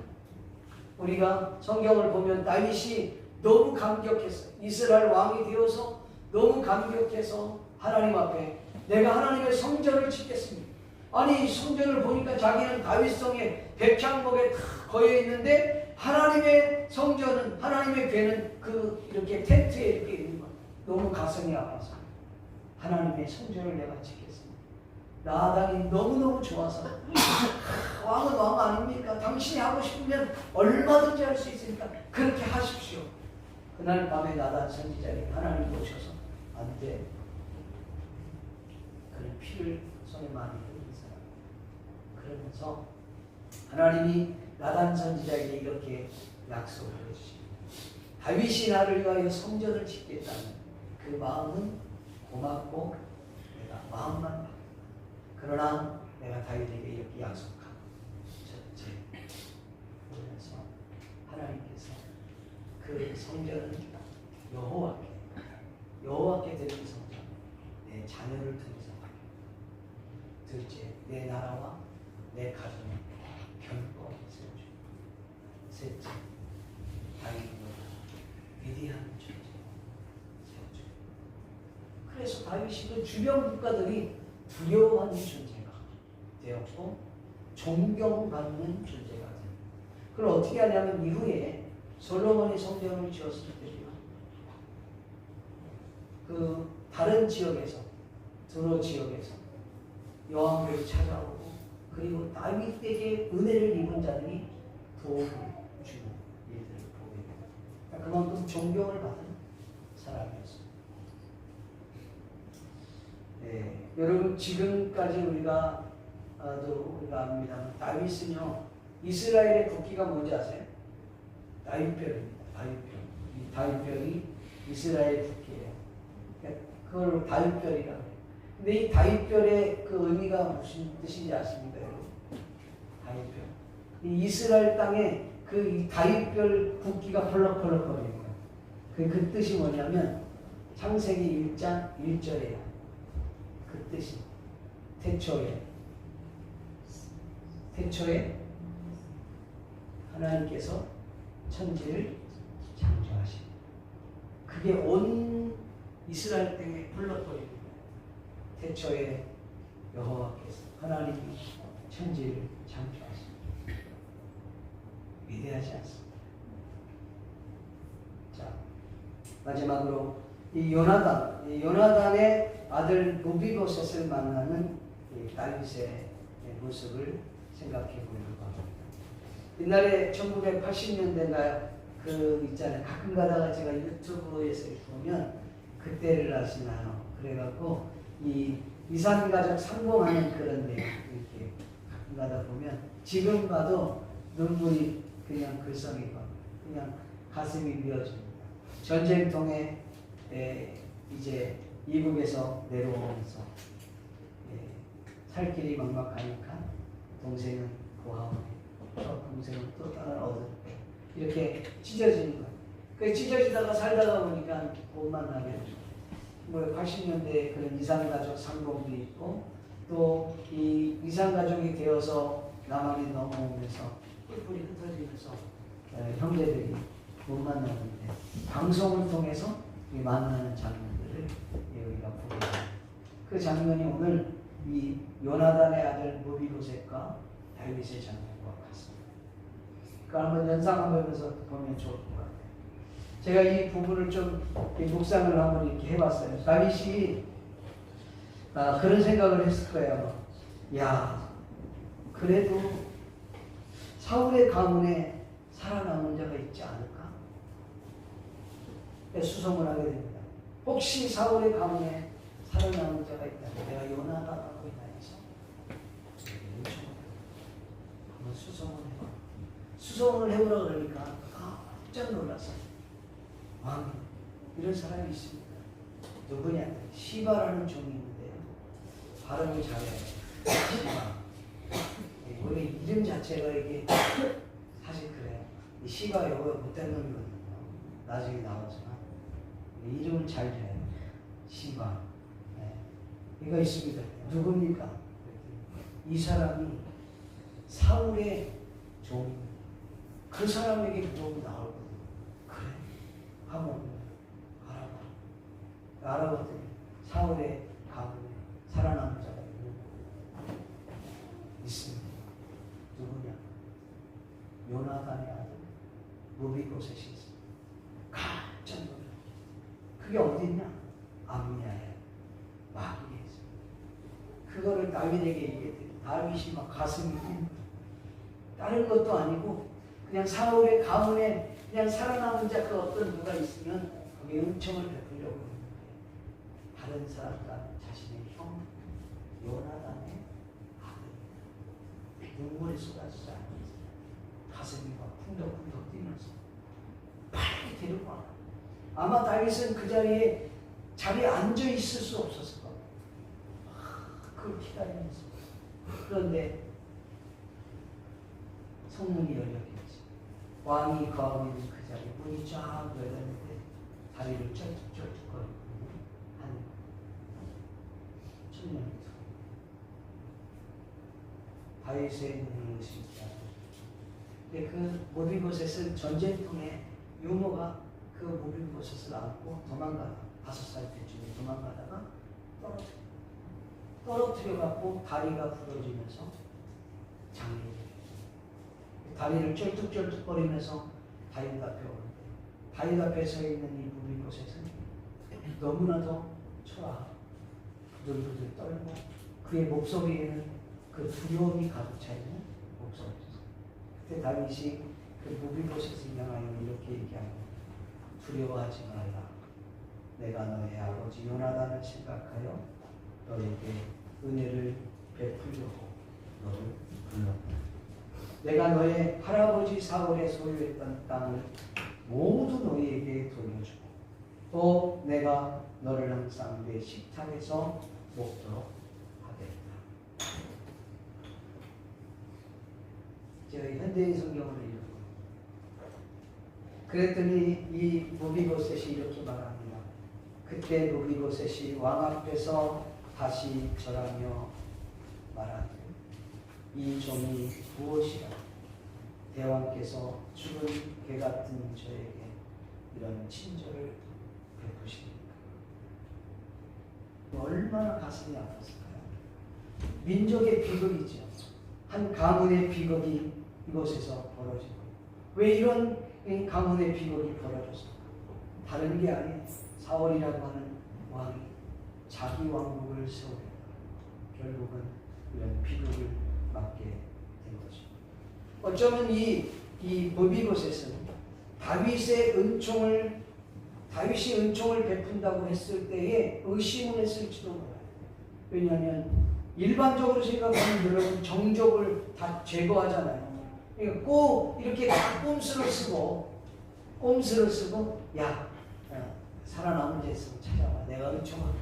[SPEAKER 1] 우리가 성경을 보면 다윗이 너무 감격했어요. 이스라엘 왕이 되어서 너무 감격해서 하나님 앞에 내가 하나님의 성전을 짓겠습니다. 아니, 성전을 보니까 자기는 다윗성에 백향목에 다 거여 있는데 하나님의 성전은 하나님의 괴는 이렇게 텐트에 이렇게 있는 거 너무 가슴이 아파서 하나님의 성전을 내가 지켰습니다. 나단이 너무너무 좋아서 왕은 왕 아닙니까? 당신이 하고 싶으면 얼마든지 할 수 있으니까 그렇게 하십시오. 그날 밤에 나단 선지자에게 하나님 오셔서 안 돼. 그는 피를 손에 많이 흘린 사람. 그러면서 하나님이 나단 선지자에게 이렇게 약속을 해주십니다. 다윗이 나를 위하여 성전을 짓겠다는 그 마음은 고맙고 내가 마음만 바꾼다. 그러나 내가 다윗에게 이렇게 약속한 첫째, 그래서 하나님께서 그 성전은 여호와께 드린 성전, 내 자녀를 통해서 하게. 둘째, 내 나라와 내 가정을 견고하게 세워주고. 셋째, 다윗보다 위대한 존재 세워주고. 그래서 다윗이 그 주변 국가들이 두려워하는 존재가 되었고 존경받는 존재가 됩니다. 그걸 어떻게 하냐면 이후에 솔로몬이 성전을 지었을 때요, 그 다른 지역에서 두로 지역에서 여왕들이 찾아오고 그리고 다윗에게 은혜를 입은 자들이 도움을 주는 일들을 보게 됩니다. 그만큼 존경을 받은 사람이었습니다. 네, 여러분 지금까지 우리가 압니다. 다윗은요 이스라엘의 국기가 뭔지 아세요? 다윗별입니다. 다윗별. 이 다윗별이 이스라엘 국기예요. 그걸 다윗별이라고 해요. 근데 이 다윗별의 그 의미가 무슨 뜻인지 아십니까, 여러분? 다윗별. 이 이스라엘 땅에 이 다윗별 국기가 펄럭펄럭거립니다. 그 뜻이 뭐냐면 창세기 1장 1절이에요. 그 뜻이 태초에 하나님께서 천지를 창조하신 그게 온 이스라엘 땅에 펄럭거립니다. 태초에 여호와께서 하나님이 천지를 창조하십니다. 위대하지 않습니다. 자, 마지막으로 이 요나단의 아들 무비보셋을 만나는 다윗의 모습을 생각해 보려고 합니다. 옛날에 1980년대인가요? 있잖아요. 가끔 가다가 제가 유튜브에서 보면 그때를 아시나요? 그래갖고 이 이산가족 상봉하는 그런 데 이렇게 가끔 가다 보면 지금 봐도 눈물이 그냥 글썽이고 그냥 가슴이 미어집니다. 전쟁통에 이제 이북에서 내려오면서 살 길이 막막하니까 동생은 고아원에 동생은 또 다른 어른 이렇게 찢어지는 거예요. 그 찢어지다가 살다가 보니까 못 만나게 되죠. 80년대에 그런 이산가족 상봉도 있고 또 이 이산가족이 되어서 남한이 넘어오면서 뿔뿔이 흩어지면서 형제들이 못 만나는데 방송을 통해서 만나는 장면들을 우리가 보게 됩니다. 그 장면이 오늘 이 요나단의 아들 무비보셋과 다윗의 장면과 같습니다. 그러니까 한번 연상 한번 해서 보면 좋을 것 같아요. 제가 이 부분을 좀 묵상을 한번 이렇게 해봤어요. 다윗이 그런 생각을 했을 거예요. 야, 그래도 사울의 가문에 살아남은 자가 있지 않을까? 수송을 하게 됩니다. 혹시 사울의 가문에 살아남은 자가 있다면 내가 요나단하고 인하여서 한번 수송을 해봐. 수송을 해보라 그러니까 깜짝 놀랐어요. 왕, 이런 사람이 있습니다. 누구냐? 시바라는 종이 있는데요. 발음을 잘해요. 시바. 원래 이름 자체가 이게 사실 그래요. 시바 여가 못된 놈이거든요. 나중에 나오지만 이름을 잘 해요. 시바. 얘가 있습니다. 누굽니까? 이 사람이 사울의 종. 그 사람에게 물어보고 나오거든요. 그래? 하고 알아봤더니 사울의 가문에 살아남은 자가 있습니다. 누구냐? 요나단의 아들 무비보셋이 있습니다. 그게 어디 있냐? 암냐에 마귀에 있어. 그거를 다윗에게 얘기했더니 다윗이 막 가슴이 뛰는 거야. 다른 것도 아니고 그냥 사울의 가문에 그냥 살아남은 자 그 어떤 누가 있으면 거기에 은총을 베풀려고 했는데 다른 사람과 자신의 형 요나단의 아들 눈물이 쏟아지지 않으면서 가슴이 막 쿵덕쿵덕 뛰면서 빨리 데리고 와. 아마 다윗은 그 자리에 앉아 있을 수 없었을 겁니다. 그걸 기다리면서. 그런데 성문이 열렸겠지. 왕이 거하고 있는 그 자리에 문이 쫙 열렸는데 다리를 쩔뚝쩔뚝거리고 한 청년이 다윗의 눈을 의심치 않아. 근데 그 모비보셋은 전쟁통에 유모가 그 모비보셋을 안고 도망가다 5살 때쯤에 도망가다가 떨어뜨려갖고 다리가 부러지면서 장애가 됐어요. 다리를 쩔뚝쩔뚝거리면서 다윗 앞에 오는데 다윗 앞에 서 있는 이 모비보셋은 너무나도 초라하고 부들부들 떨고 그의 목소리에는 그 두려움이 가득 차 있는 목소리였어요. 그때 다윗이 그 모비보셋을 향하여 이렇게 얘기합니다. 두려워하지 말라. 내가 너의 아버지 요나단을 생각하여 너에게 은혜를 베풀려고 너를 불렀다. 내가 너의 할아버지 사울의 소유했던 땅을 모두 너희에게 돌려주고 또 내가 너를 항상 내 식탁에서 먹도록 하겠다. 제가 현대인 성경을 읽고 그랬더니 이 모비보셋이 이렇게 말합니다. 그때 모비보셋이 왕 앞에서 다시 절하며 말하되 이 종이 무엇이라 대왕께서 죽은 개 같은 저에게 이런 친절을 베푸십니까? 얼마나 가슴이 아팠을까요? 민족의 비극이죠. 한 가문의 비극이 이곳에서 벌어지고 왜 이런 가문의 비극이 벌어졌을까? 다른 게 아닌 사울이라고 하는 왕이 자기 왕국을 세우려고 결국은 이런 비극을 맞게 된 것입니다. 어쩌면 이 모비보셋은 다윗이 은총을 베푼다고 했을 때에 의심을 했을지도 몰라요. 왜냐하면 일반적으로 생각하면 여러분 정적을 다 제거하잖아요. 그러니까 꼭 이렇게 다 꼼수를 쓰고 야 살아남은 자 있으면 찾아와. 내가 은총을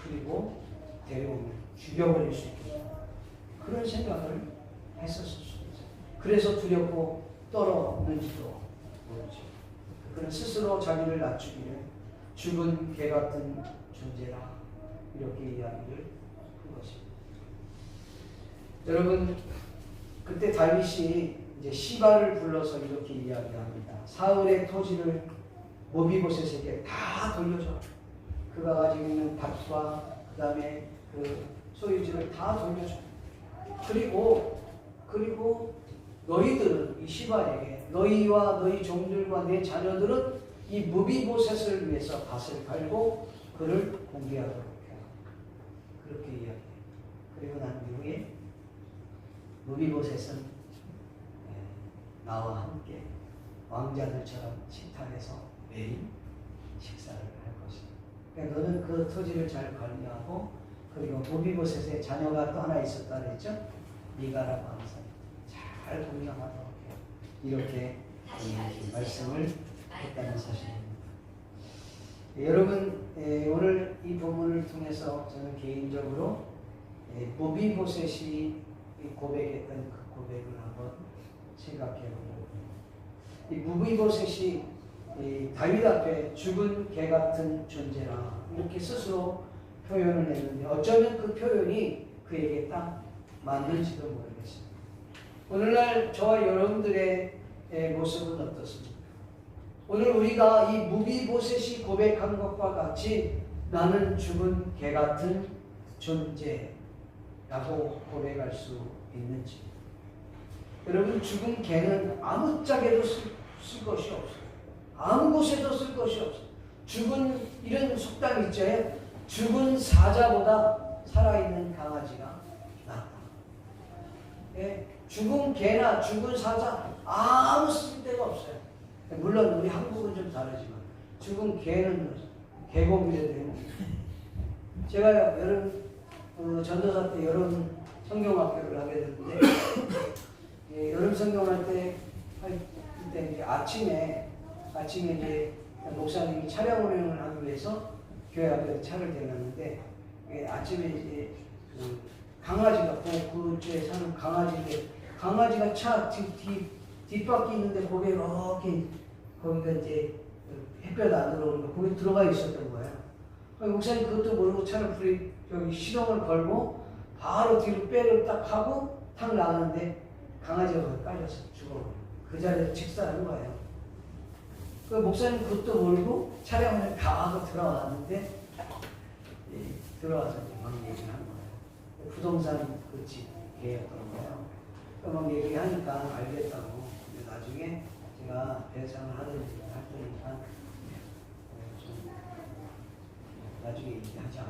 [SPEAKER 1] 그리고 데려오면 죽여버릴 수 있겠다. 그런 생각을 했었을 수도 있어요. 그래서 두렵고 떨었는지도 모르죠. 그는 스스로 자기를 낮추기를 죽은 개 같은 존재라 이렇게 이야기를 한 것입니다. 여러분 그때 다윗이 이제 시바를 불러서 이렇게 이야기합니다. 사울의 토지를 모비보셋에게 다 돌려줘. 그가 가지고 있는 밭과 그 다음에 그 소유지를 다 돌려줘. 그리고 너희들은 이 시바에게 너희와 너희 종들과 내 자녀들은 이 모비보셋을 위해서 밭을 팔고 그를 공개하도록 해라. 그렇게 이야기해요. 그리고 난 이후에 모비보셋은 나와 함께 왕자들처럼 식탁에서 매일 식사를 할 것이다. 그러니까 너는 그 토지를 잘 관리하고 그리고 모비보셋의 자녀가 또 하나 있었다 그랬죠? 미가라고 하는 사람 잘 공경하도록 해요. 이렇게 말씀을 했다는 사실입니다. 여러분 오늘 이 본문을 통해서 저는 개인적으로 모비보셋이 고백했던 그 고백을 한번 생각해 보려고 합니다. 이 모비보셋이 다윗 앞에 죽은 개 같은 존재라 이렇게 스스로 표현을 했는데 어쩌면 그 표현이 그에게 딱 맞는지도 모르겠습니다. 오늘날 저와 여러분들의 모습은 어떻습니까? 오늘 우리가 이 모비보셋이 고백한 것과 같이 나는 죽은 개 같은 존재라고 고백할 수 있는지. 여러분 죽은 개는 아무 짝에도 쓸 것이 없어요. 아무 곳에도 쓸 것이 없어요. 죽은 이런 속담이 있죠. 죽은 사자보다 살아있는 강아지가 낫다. 예, 죽은 개나 죽은 사자 아무 쓸데가 없어요. 물론 우리 한국은 좀 다르지만 죽은 개는 개고기를 되는. 제가 전도사 때 여름 성경학교를 하게 됐는데 예, 여름 성경할 때 그때 이제 아침에 이제 목사님이 차량 운행을 하기 위해서 교회 앞에 차를 대놨는데 예, 아침에 이제 그 강아지가 그쪽에 사는 강아지인데 강아지가 차 뒷바퀴 있는데 거기에 이렇게 거기가 이제 햇볕 안 들어오니까 거기 들어가 있었던 거예요. 목사님 그것도 모르고 차를 시동을 걸고 바로 뒤로 백을 딱 하고 탁 나가는데 강아지가 거기 깔려서 죽어버려요. 그 자리에서 직사하는 거예요. 그 목사님 그것도 모르고 차량을 다 하고 들어왔는데 들어와서 막 얘기를 한 거예요. 부동산 그 집 계약했던 거예요. 막 얘기하니까 알겠다고. 근데 나중에 제가 배상을 하든지 할 테니까 좀 나중에 얘기하자.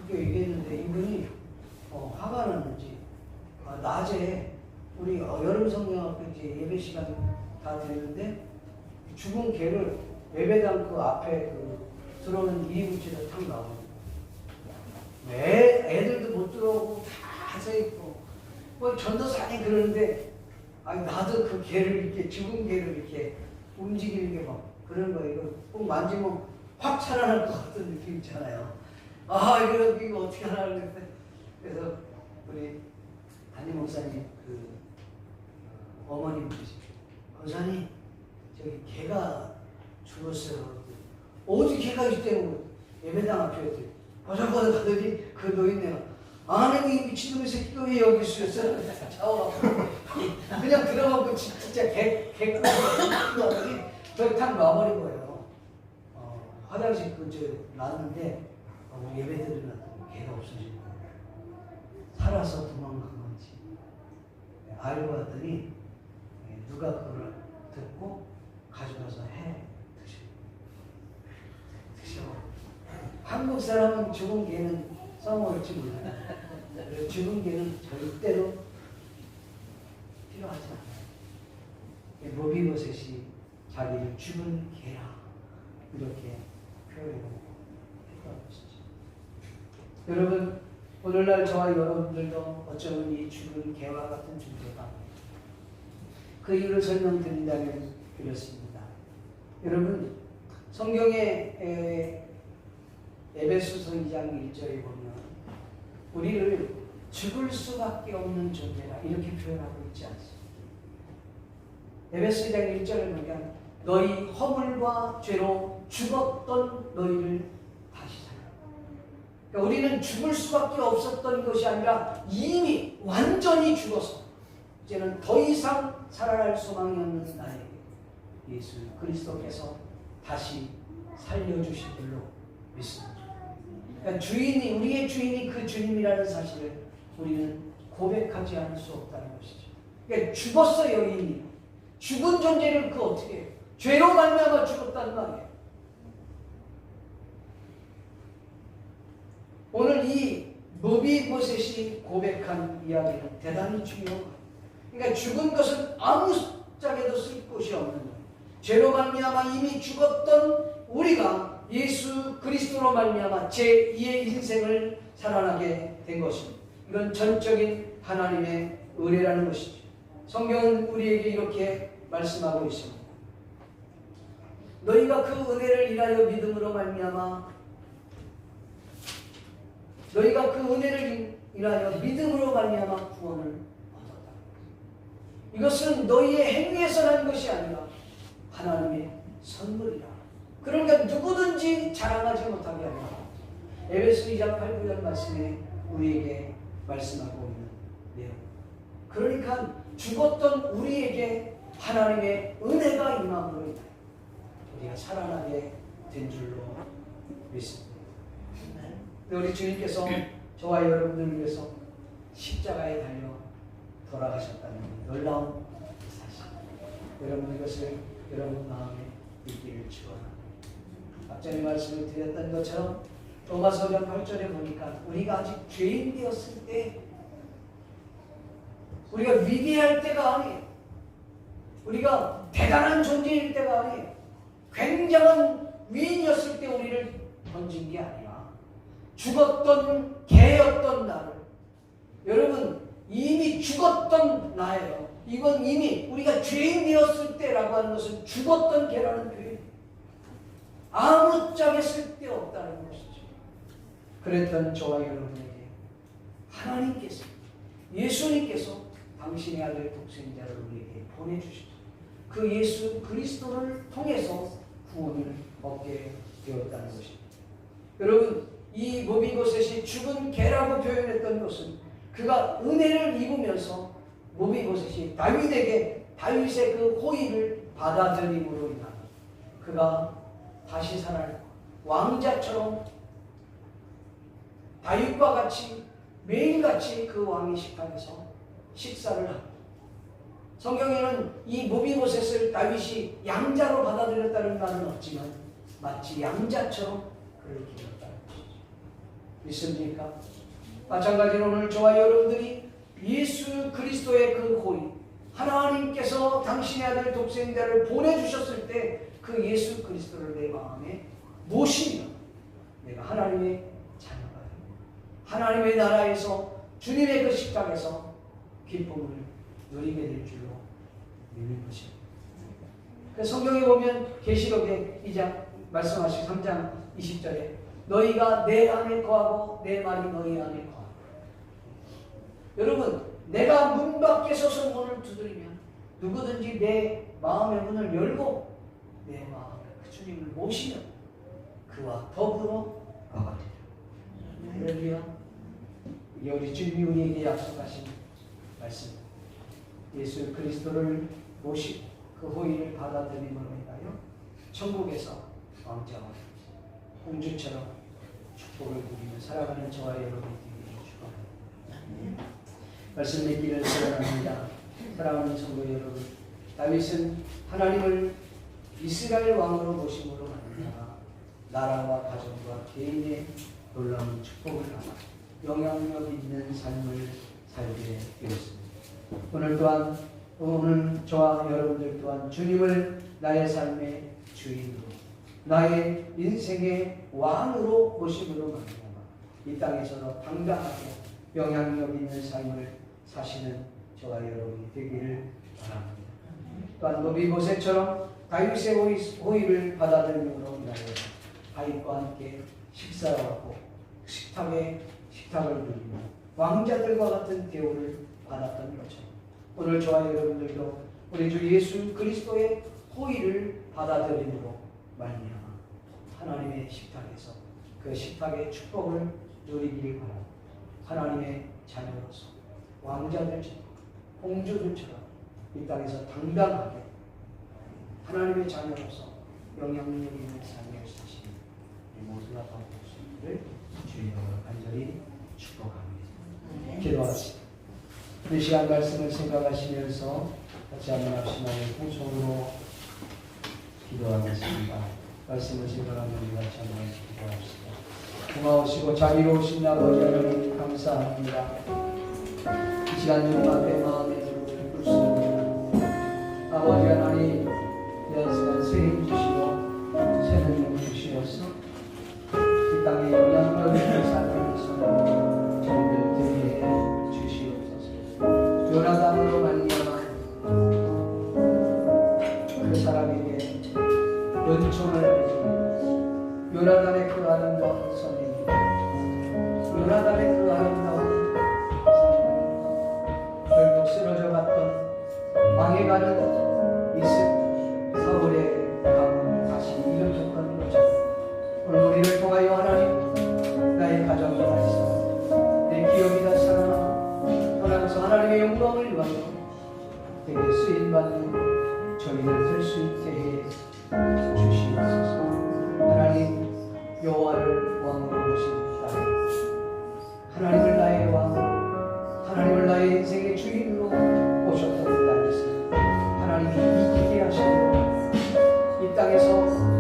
[SPEAKER 1] 그렇게 얘기했는데 이분이 화가 났는지 낮에 우리 여름 성경학교 이제 예배 시간 다 됐는데 죽은 개를 예배당 그 앞에 들어오는 이리구치에서 탁 나오고 애들도 못 들어오고 다 서있고 뭐 전도사님 그러는데 아니 나도 그 개를 이렇게 죽은 개를 이렇게 움직이는 게 막 그런 거예요. 이거 꼭 만지면 확 살아날 것 같은 느낌 있잖아요. 아 이거 어떻게 하나 그랬는데 그래서 우리 담임 목사님 어머님 권사님 저기 개가 죽었어요. 어디 개가 있대요. 예배당 앞에 보자마자 가더니 그 노인네가 아니 이 미친놈의 새끼가 왜 여기 있었어? 자워갖고 그냥 들어가고 진짜 개가 하더니 저기 탁 놔버린 거예요. 화장실 근처에 놨는데 우리 예배 드리려고 개가 없어진 거예요. 살아서 도망간 건지 알고 봤더니 누가 그걸 듣고 가져가서 드셔. 한국 사람은 죽은 개는 써먹을지 몰라요. 죽은 개는 절대로 필요하지 않아요. 모비보셋이 자기를 죽은 개라 이렇게 표현하고 필요한 것이죠. 여러분 오늘날 저와 여러분들도 어쩌면 이 죽은 개와 같은 존재가 그 이유를 설명드린다면 이렇습니다. 여러분 성경의 에베소서 2장 1절에 보면 우리를 죽을 수밖에 없는 존재라 이렇게 표현하고 있지 않습니다. 에베소 2장 1절을 보면 너희 허물과 죄로 죽었던 너희를 다시 살려. 그러니까 우리는 죽을 수밖에 없었던 것이 아니라 이미 완전히 죽어서 이제는 더 이상 살아날 소망이 없는 나에게 예수 그리스도께서 다시 살려주신 줄로 믿습니다. 그러니까 우리의 주인이 그 주님이라는 사실을 우리는 고백하지 않을 수 없다는 것이죠. 그러니까 죽었어요 이미. 죽은 존재를 어떻게 해요? 죄로 말미암아 죽었단 말이에요. 오늘 이 모비보셋이 고백한 이야기는 대단히 중요한 거예요. 그러니까 죽은 것은 아무 짝에도 쓸 곳이 없는 거예요. 죄로 말미암아 이미 죽었던 우리가 예수 그리스도로 말미암아 제2의 인생을 살아나게 된 것입니다. 이건 전적인 하나님의 은혜라는 것이죠. 성경은 우리에게 이렇게 말씀하고 있습니다. 너희가 그 은혜를 인하여 믿음으로 말미암아 구원을 얻었다. 이것은 너희의 행위에서 난 것이 아니라 하나님의 선물이라. 그러니까 누구든지 자랑하지 못하게 하라. 에베소 2장 8, 9절 말씀에 우리에게 말씀하고 있는 내용. 그러니까 죽었던 우리에게 하나님의 은혜가 임함으로 인하여 우리가 살아나게 된 줄로 믿습니다. 우리 주님께서 저와 여러분들을 위해서 십자가에 달려 돌아가셨다는 놀라운 사실. 여러분 이것을 여러분 마음에 믿기를 축원합니다. 전에 말씀을 드렸던 것처럼 로마서전 8절에 보니까 우리가 아직 죄인 되었을 때, 우리가 위대할 때가 아니에요. 우리가 대단한 존재일 때가 아니에요. 굉장한 위인이었을 때 우리를 던진 게 아니라 죽었던 개였던 나를, 여러분 이미 죽었던 나예요. 이건 이미 우리가 죄인 되었을 때라고 하는 것은 죽었던 개라는 표현이에요. 아무짝에 쓸데없다는 것이죠. 그랬던 저와 여러분에게 하나님께서, 예수님께서 당신의 아들 독생자를 우리에게 보내주셨죠. 그 예수 그리스도를 통해서 구원을 얻게 되었다는 것입니다. 여러분, 이 모비보셋이 죽은 개라고 표현했던 것은 그가 은혜를 입으면서 모비보셋이 다윗에게 다윗의 그 호의를 받아들임으로 인하여 그가 다시 살아날 왕자처럼 다윗과 같이 매일같이 그 왕의 식탁에서 식사를 하고, 성경에는 이 모비보셋을 다윗이 양자로 받아들였다는 말은 없지만 마치 양자처럼 그를 기렸다는 것이죠. 믿습니까? 마찬가지로 오늘 저와 여러분들이 예수 그리스도의 그 호의, 하나님께서 당신의 아들 독생자를 보내주셨을 때 그 예수 그리스도를 내 마음에 모시면 내가 하나님의 자녀가 되고 하나님의 나라에서 주님의 그 식탁에서 기쁨을 누리게 될 줄로 믿는 것입니다. 그 성경에 보면 계시록의 2장 말씀하신 3장 20절에 너희가 내 안에 거하고 내 말이 너희 안에 거하고, 여러분 내가 문 밖에 서서 문을 두드리면 누구든지 내 마음의 문을 열고 내 마음에 그 주님을 모시면 그와 더불어 거하리라. 할렐루야. 이게 우리 주님이 우리에게 약속하신 말씀, 예수 그리스도를 모시고 그 호의를 받아들임으로 인하여 천국에서 왕자와 공주처럼 축복을 누리며 살아가는 저와 여러분이 되기를 축원합니다. 말씀 믿기를 소원합니다. 사랑하는 성도 여러분, 다윗은 하나님을 이스라엘 왕으로 모심으로 말미암아 나라와 가정과 개인의 놀라운 축복을 받아 영향력 있는 삶을 살게 되었습니다. 오늘 저와 여러분들 또한 주님을 나의 삶의 주인으로, 나의 인생의 왕으로 모심으로 말미암아 이 땅에서도 당당하게 영향력 있는 삶을 사시는 저와 여러분이 되기를 바랍니다. 또한 모비보셋처럼 다윗의 호의를 받아들임으로 인하여 다윗과 함께 식사를 하고 식탁을 누리며 왕자들과 같은 대우를 받았던 것처럼 오늘 저와 여러분들도 우리 주 예수 그리스도의 호의를 받아들임으로 말미암아 하나님의 식탁에서 그 식탁의 축복을 누리기를 바랍니다. 하나님의 자녀로서 왕자들처럼 공주들처럼 이 땅에서 당당하게 하나님의 자녀로서 영향력 있는 삶을 사시는 모두가 다 볼 수 있기를 주의 이름으로 간절히 축복합니다. 기도하시다. 이 시간 말씀을 생각하시면서 같이 한번 합시나요? 통성으로 기도하겠습니다. 말씀을 생각하면 우리 같이 한번 기도합시다. 고마우시고 자비로우신 아버지 하나님 감사합니다. 이 시간 주님 앞에 마음의 기도를 꿇습니다. 아버지 하나님, 이 시간 새 힘 주시고 새 능력 주시옵소서. 이 땅에 영향력 있는 삶을 위해서 저희들 되게 주시옵소서. 요나단으로 말미암아 그 사람에게 은총을 베푸는 요나단의 그 아름다운 선행, 요나단의 그 아름다운 삶, 결국 쓰러져 갔던 망해가는 사울의 가문을 다시 일으켰던 거죠. 오늘 우리를 통하여 하나님, 나의 가정이 다시 살아나, 내 기업이 다시 살아나, 하나님께서 하나님의 영광을 위하여 되게 쓰임받는 저희들 될 수 있게 해 주시옵소서. 하나님, 여호와를 왕으로 모십니다. 하나님을 나의 왕, 하나님을 나의 인생의 주인으로 모셨던 다윗은 하나님이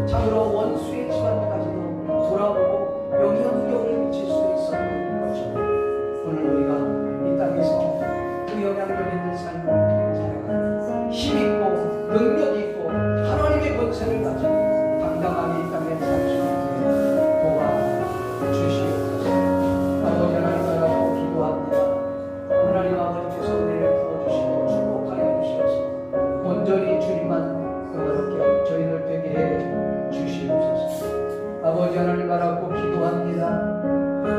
[SPEAKER 1] 참으로 원수의 집안까지도 돌아보고 영향력을 미칠 수 있었던 것처럼 오늘 우리가 이 땅에서 그 영향력 있는 삶을 살아가는 힘있고 능력있고 하나님의 권세를 가지고 당당하게 이 땅에 살 수 있게 도와주시옵소서. 아버지 하나님 바라고 기도합니다. 하나님 아버지께서 은혜를 부어주시고 축복하여 주시옵소서. 온전히 주님만 영화롭게 저희들 되게 해 주시옵소서. 아버지 하나님 바라고 기도합니다.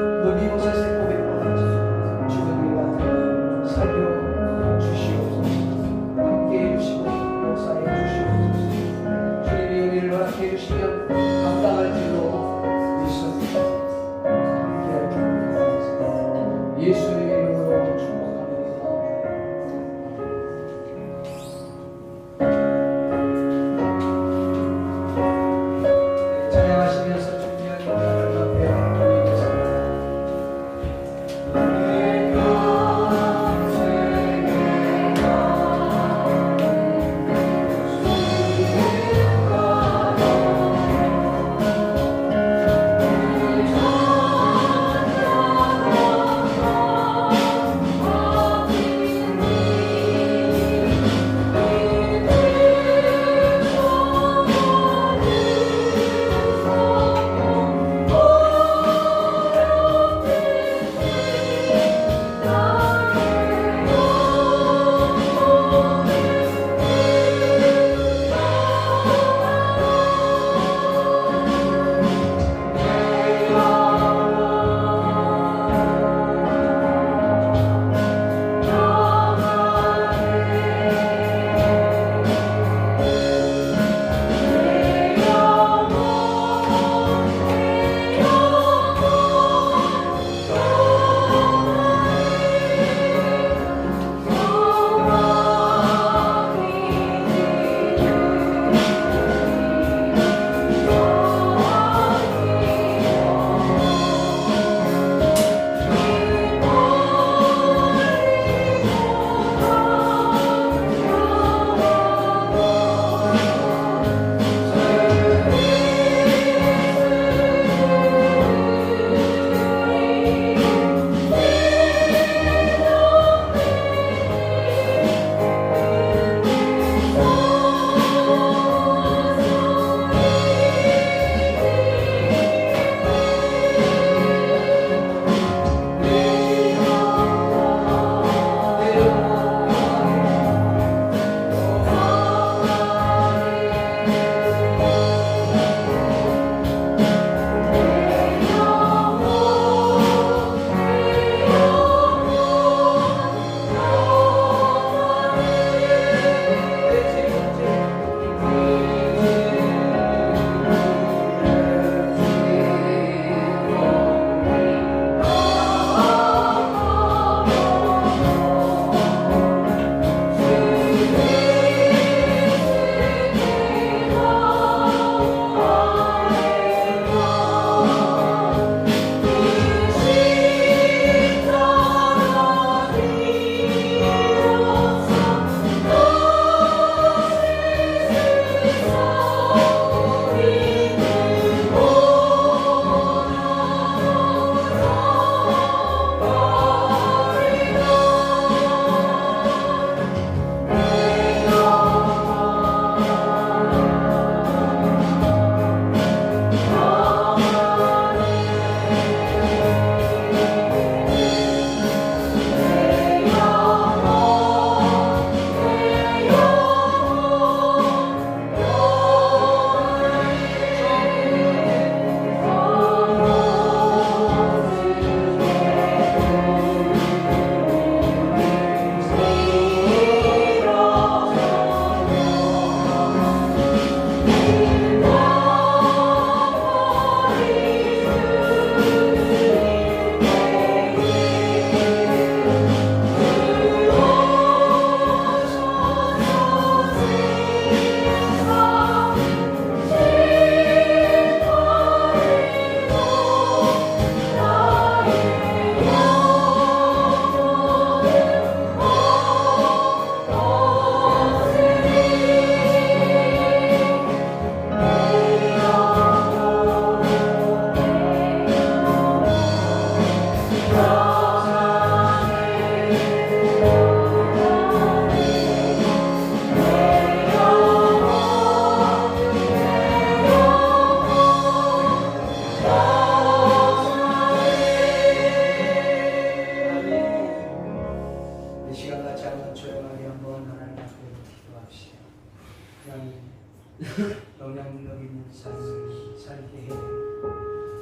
[SPEAKER 1] 능력 있는 삶을 살게 해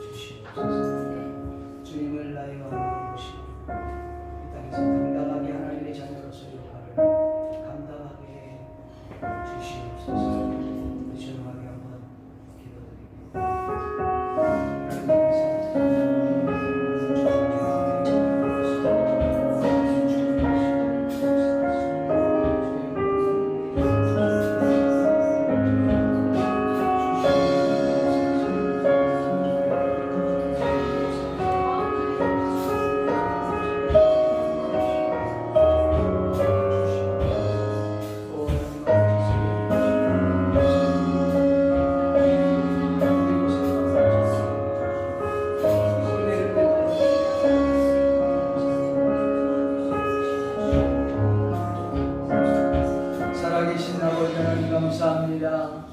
[SPEAKER 1] 주시옵소서. 주님을 나의 마음으로 모시고 이 땅에서 당당하게 하나님의 자녀로서 역할을 감당하게 해 주시옵소서. 조용하게 한번 기도드립니다. 살아계신 아버지 하나님 감사합니다.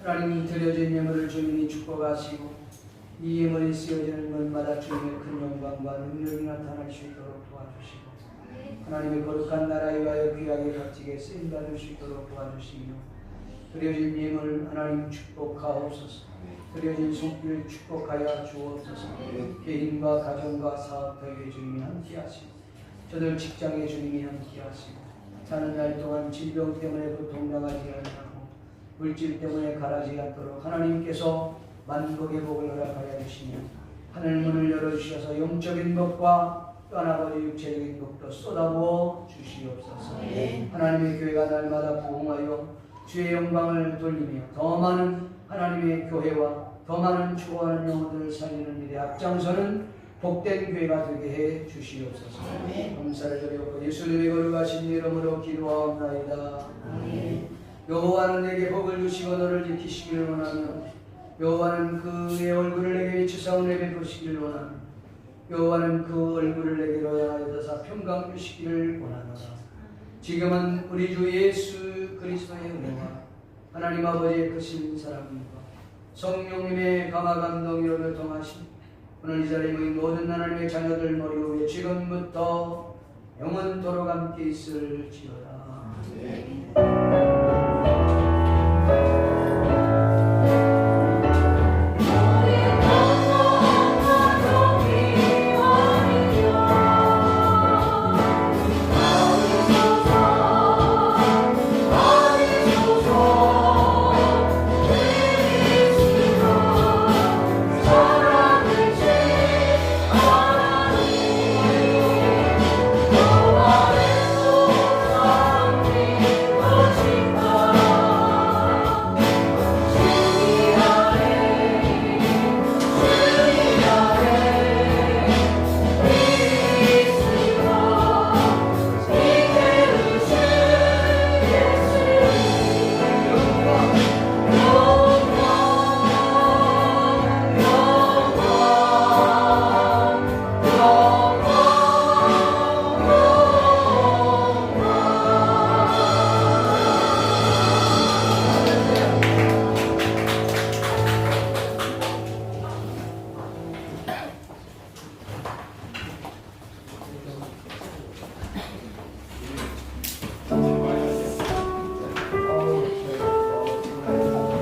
[SPEAKER 1] 하나님이 드려진 예물을 주님이 축복하시고 이 예물이 쓰여지는 것마다 주님의 큰 영광과 능력이 나타날 수 있도록 도와주시고 하나님의 거룩한 나라에 위하여 귀하게 값지게 쓰임받을 수 있도록 도와주시며 드려진 예물 하나님 축복하옵소서. 드려진 손길을 축복하여 주옵소서. 개인과 가정과 사업터에 주님이 함께하시고 저들 직장에 주님이 함께하시고 사는 날 동안 질병 때문에 고통당하지 않고 물질 때문에 가라지 않도록 하나님께서 만복의 복을 허락하여 주시며 하늘문을 열어주셔서 영적인 것과 떠나버려 육체적인 것도 쏟아부어 주시옵소서. 하나님의 교회가 날마다 부흥하여 주의 영광을 돌리며 더 많은 하나님의 교회와 더 많은 추구하는 영혼들을 살리는 일에 앞장서는 복된 교회가 되게 해 주시옵소서. 감사를 드리고 예수님의 거룩하신 이름으로 기도하옵나이다. 여호와는 내게 복을 주시고 너를 지키시기를 원하며 여호와는 그의 얼굴을 내게 비추사 은혜 베푸시기를 원하며 여호와는 그 얼굴을 내게로 향하여서 평강 주시기를 원하노라. 지금은 우리 주 예수 그리스도의 은혜와 하나님 아버지의 크신 사랑과 성령님의 강화 감동으로 교통하신 오늘 이 자리에 모인 모든 하나님의 자녀들 머리 위에 지금부터 영원토록 함께 있을지어다.